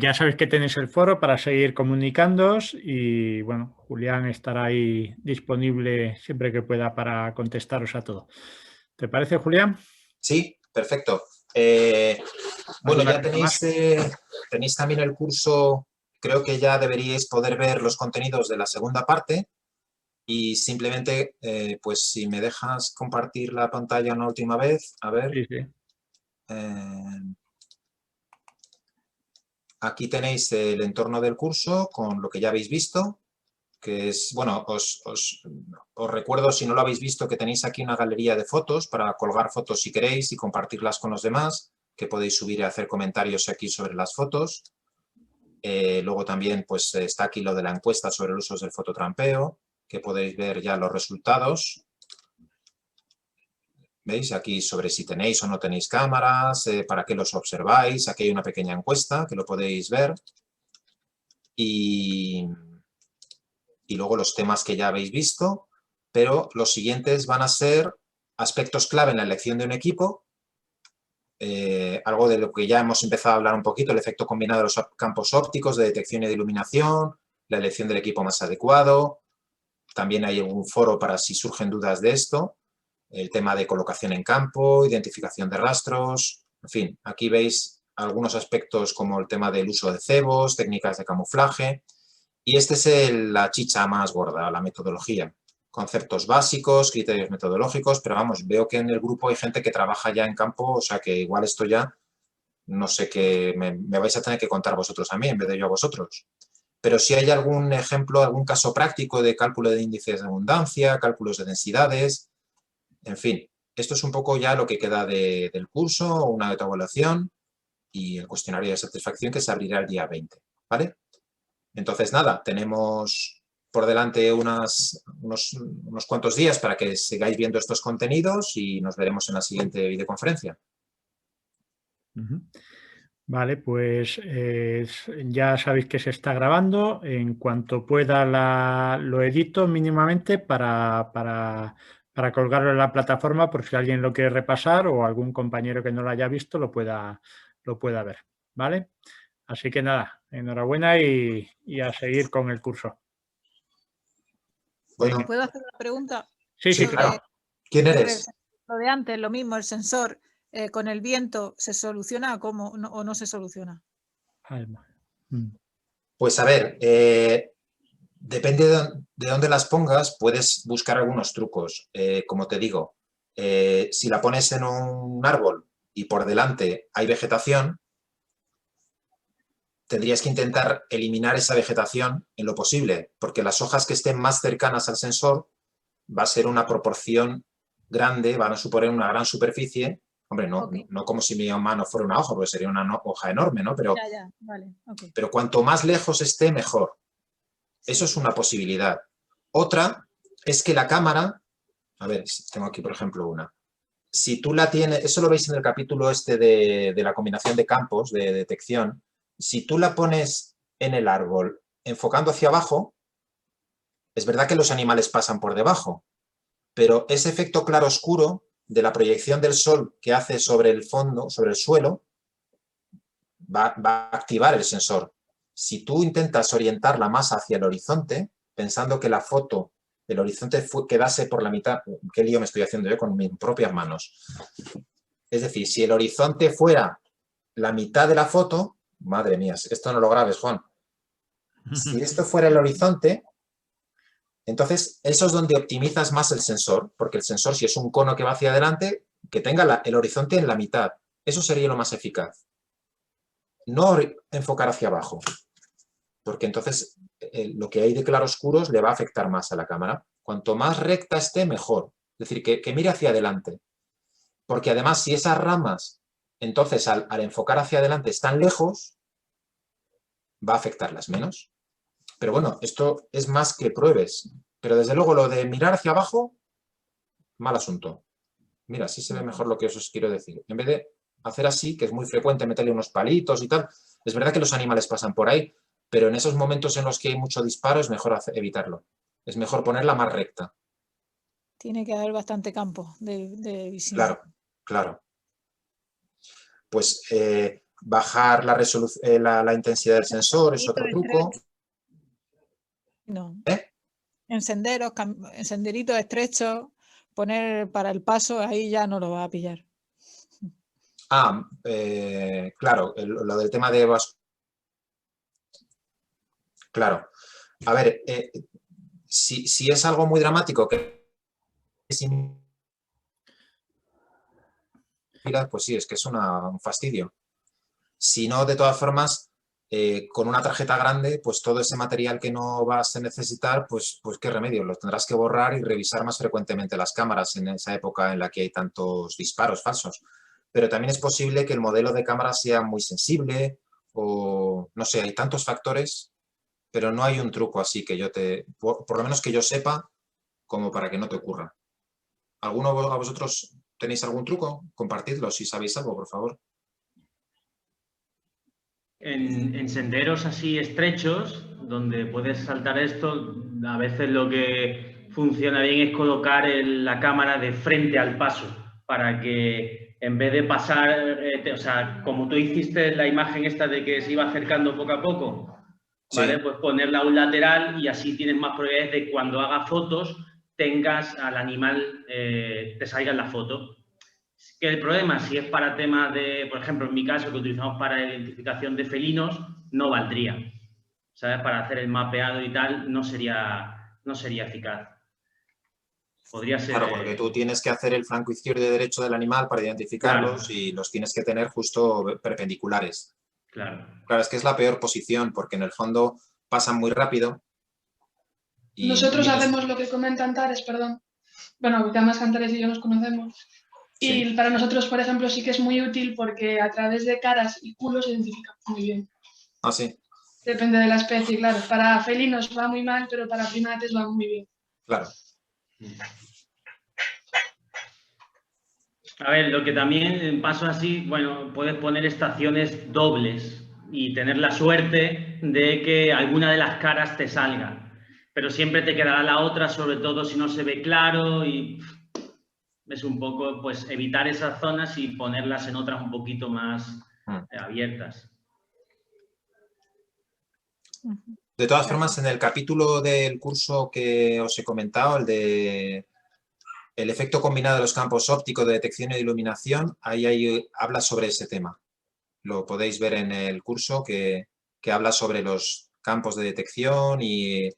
ya sabéis que tenéis el foro para seguir comunicándoos y bueno, Julián estará ahí disponible siempre que pueda para contestaros a todo. ¿Te parece, Julián? Sí, perfecto. Bueno, ya tenéis también el curso, creo que ya deberíais poder ver los contenidos de la segunda parte y simplemente, pues si me dejas compartir la pantalla una última vez, a ver. Sí. Aquí tenéis el entorno del curso con lo que ya habéis visto, que es, bueno, os recuerdo, si no lo habéis visto, que tenéis aquí una galería de fotos para colgar fotos si queréis y compartirlas con los demás, que podéis subir y hacer comentarios aquí sobre las fotos. Luego también pues, está aquí lo de la encuesta sobre el uso del fototrampeo, que podéis ver ya los resultados. ¿Veis? Aquí sobre si tenéis o no tenéis cámaras, para qué los observáis. Aquí hay una pequeña encuesta que lo podéis ver. Y luego los temas que ya habéis visto, pero los siguientes van a ser aspectos clave en la elección de un equipo, algo de lo que ya hemos empezado a hablar un poquito, el efecto combinado de los campos ópticos de detección y de iluminación, la elección del equipo más adecuado, también hay un foro para si surgen dudas de esto, el tema de colocación en campo, identificación de rastros, en fin, aquí veis algunos aspectos como el tema del uso de cebos, técnicas de camuflaje, y este es la chicha más gorda, la metodología. Conceptos básicos, criterios metodológicos, pero vamos, veo que en el grupo hay gente que trabaja ya en campo, o sea que igual esto ya, no sé qué, me vais a tener que contar vosotros a mí en vez de yo a vosotros. Pero si hay algún ejemplo, algún caso práctico de cálculo de índices de abundancia, cálculos de densidades, en fin, esto es un poco ya lo que queda del curso, una autoevaluación y el cuestionario de satisfacción que se abrirá el día 20, ¿vale? Entonces, nada, tenemos por delante unos cuantos días para que sigáis viendo estos contenidos y nos veremos en la siguiente videoconferencia. Vale, pues ya sabéis que se está grabando. En cuanto pueda lo edito mínimamente para colgarlo en la plataforma por si alguien lo quiere repasar o algún compañero que no lo haya visto lo pueda ver, ¿vale? Así que nada, enhorabuena y a seguir con el curso. Bueno. ¿Puedo hacer una pregunta? Sí, claro. ¿Quién eres? Lo de antes, lo mismo, el sensor con el viento, ¿se soluciona o no se soluciona? Pues a ver, depende de dónde las pongas, puedes buscar algunos trucos. Como te digo, si la pones en un árbol y por delante hay vegetación, tendrías que intentar eliminar esa vegetación en lo posible, porque las hojas que estén más cercanas al sensor va a ser una proporción grande, van a suponer una gran superficie. Hombre, no como si mi mano fuera una hoja, porque sería una hoja enorme, ¿no? Pero, vale, okay. Pero cuanto más lejos esté, mejor. Eso es una posibilidad. Otra es que la cámara, a ver, tengo aquí por ejemplo una. Si tú la tienes, eso lo veis en el capítulo este de la combinación de campos de detección. Si tú la pones en el árbol enfocando hacia abajo, es verdad que los animales pasan por debajo, pero ese efecto claro-oscuro de la proyección del sol que hace sobre el fondo, sobre el suelo, va a activar el sensor. Si tú intentas orientarla más hacia el horizonte, pensando que la foto del horizonte quedase por la mitad, qué lío me estoy haciendo yo con mis propias manos. Es decir, si el horizonte fuera la mitad de la foto, madre mía, esto no lo grabes, Juan. Si esto fuera el horizonte, entonces eso es donde optimizas más el sensor, porque el sensor, si es un cono que va hacia adelante, que tenga el horizonte en la mitad. Eso sería lo más eficaz. No enfocar hacia abajo, porque entonces lo que hay de claroscuros le va a afectar más a la cámara. Cuanto más recta esté, mejor. Es decir, que mire hacia adelante. Porque además, si esas ramas, entonces al enfocar hacia adelante están lejos, va a afectarlas menos. Pero bueno, esto es más que pruebes. Pero desde luego lo de mirar hacia abajo, mal asunto. Mira, así se ve mejor lo que os quiero decir. En vez de hacer así, que es muy frecuente meterle unos palitos y tal, es verdad que los animales pasan por ahí, pero en esos momentos en los que hay mucho disparo es mejor evitarlo. Es mejor ponerla más recta. Tiene que haber bastante campo de visión. Claro, claro. Pues bajar la intensidad del sensor es otro truco. No. En senderitos estrechos, poner para el paso, ahí ya no lo va a pillar. Claro, lo del tema de... Claro. A ver, si es algo muy dramático que... Pues sí, es que es un fastidio. Si no, de todas formas, con una tarjeta grande, pues todo ese material que no vas a necesitar, pues qué remedio, lo tendrás que borrar y revisar más frecuentemente las cámaras en esa época en la que hay tantos disparos falsos. Pero también es posible que el modelo de cámara sea muy sensible o no sé, hay tantos factores, pero no hay un truco así que por lo menos que yo sepa, como para que no te ocurra. ¿Alguno a vosotros tenéis algún truco? Compartidlo si sabéis algo, por favor. En senderos así estrechos, donde puedes saltar esto, a veces lo que funciona bien es colocar la cámara de frente al paso, para que en vez de pasar, o sea, como tú hiciste la imagen esta de que se iba acercando poco a poco, ¿vale? Sí. Pues ponerla a un lateral y así tienes más probabilidades de que cuando haga fotos tengas al animal, te salga en la foto. Que el problema, si es para temas de, por ejemplo, en mi caso, que utilizamos para identificación de felinos, no valdría. ¿Sabes? Para hacer el mapeado y tal, no sería eficaz. Podría ser... Claro, porque tú tienes que hacer el flanco izquierdo y derecho del animal para identificarlos, claro, y los tienes que tener justo perpendiculares. Claro. Claro, es que es la peor posición, porque en el fondo pasan muy rápido. Y nosotros hacemos lo que comentan Antares, perdón. Bueno, que además Antares y yo nos conocemos. Y sí, para nosotros, por ejemplo, sí que es muy útil porque a través de caras y culos se identificamos muy bien. Ah, sí. Depende de la especie, claro. Para felinos va muy mal, pero para primates va muy bien. Claro. A ver, lo que también en paso así, bueno, puedes poner estaciones dobles y tener la suerte de que alguna de las caras te salga. Pero siempre te quedará la otra, sobre todo si no se ve claro, y es un poco, pues, evitar esas zonas y ponerlas en otras un poquito más abiertas. De todas formas, en el capítulo del curso que os he comentado, el de el efecto combinado de los campos ópticos de detección y de iluminación, ahí habla sobre ese tema. Lo podéis ver en el curso que habla sobre los campos de detección y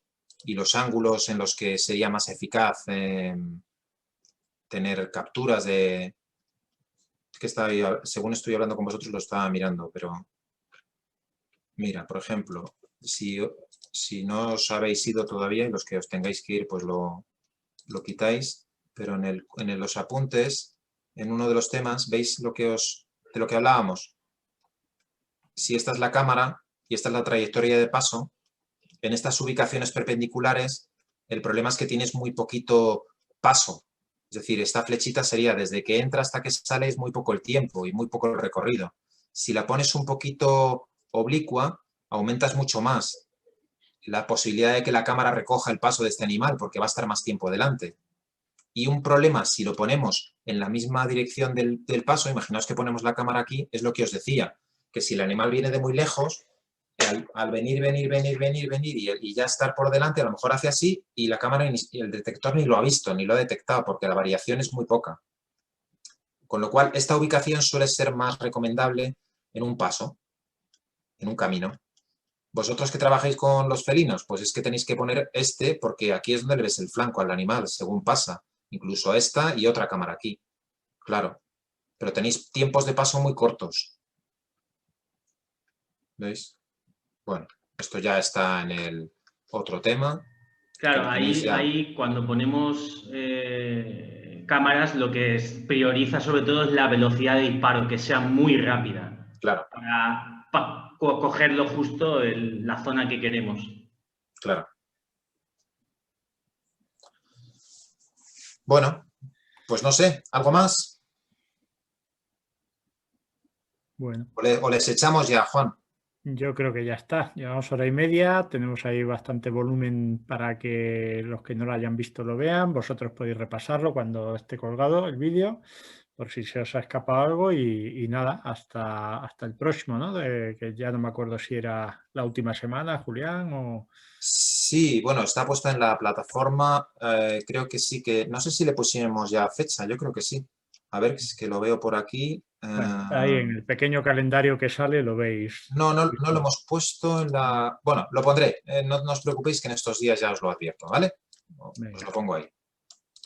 los ángulos en los que sería más eficaz tener capturas de... que según estoy hablando con vosotros lo estaba mirando, pero... Mira, por ejemplo, si no os habéis ido todavía y los que os tengáis que ir, pues lo quitáis, pero en los apuntes, en uno de los temas, ¿veis de lo que hablábamos? Si esta es la cámara y esta es la trayectoria de paso, en estas ubicaciones perpendiculares, el problema es que tienes muy poquito paso. Es decir, esta flechita sería desde que entra hasta que sale, es muy poco el tiempo y muy poco el recorrido. Si la pones un poquito oblicua, aumentas mucho más la posibilidad de que la cámara recoja el paso de este animal, porque va a estar más tiempo delante. Y un problema, si lo ponemos en la misma dirección del paso, imaginaos que ponemos la cámara aquí, es lo que os decía, que si el animal viene de muy lejos, al venir y ya estar por delante, a lo mejor hace así y la cámara y el detector ni lo ha visto, ni lo ha detectado, porque la variación es muy poca. Con lo cual, esta ubicación suele ser más recomendable en un paso, en un camino. Vosotros que trabajáis con los felinos, pues es que tenéis que poner porque aquí es donde le ves el flanco al animal, según pasa. Incluso esta y otra cámara aquí. Claro. Pero tenéis tiempos de paso muy cortos. ¿Veis? Bueno, esto ya está en el otro tema. Claro, ahí cuando ponemos cámaras, lo que prioriza sobre todo es la velocidad de disparo, que sea muy rápida. Claro. Para cogerlo justo en la zona que queremos. Claro. Bueno, pues no sé, ¿algo más? Bueno. O les echamos ya, Juan. Yo creo que ya está. Llevamos 1h30, tenemos ahí bastante volumen para que los que no lo hayan visto lo vean. Vosotros podéis repasarlo cuando esté colgado el vídeo, por si se os ha escapado algo y nada, hasta el próximo, ¿no? Que ya no me acuerdo si era la última semana, Julián, o... Sí, bueno, está puesta en la plataforma, creo que sí que... No sé si le pusimos ya fecha, yo creo que sí. A ver, es que lo veo por aquí. Bueno, ahí en el pequeño calendario que sale lo veis. No lo hemos puesto en la... Bueno, lo pondré. No os preocupéis que en estos días ya os lo advierto, ¿vale? Os lo pongo ahí.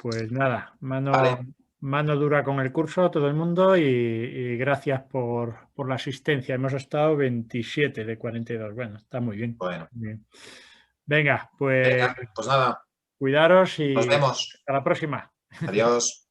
Pues nada, Vale. Mano dura con el curso a todo el mundo y gracias por la asistencia. Hemos estado 27 de 42. Bueno, está muy bien. Bueno. Bien. Venga, pues nada. Cuidaros y nos vemos. hasta la próxima. Adiós.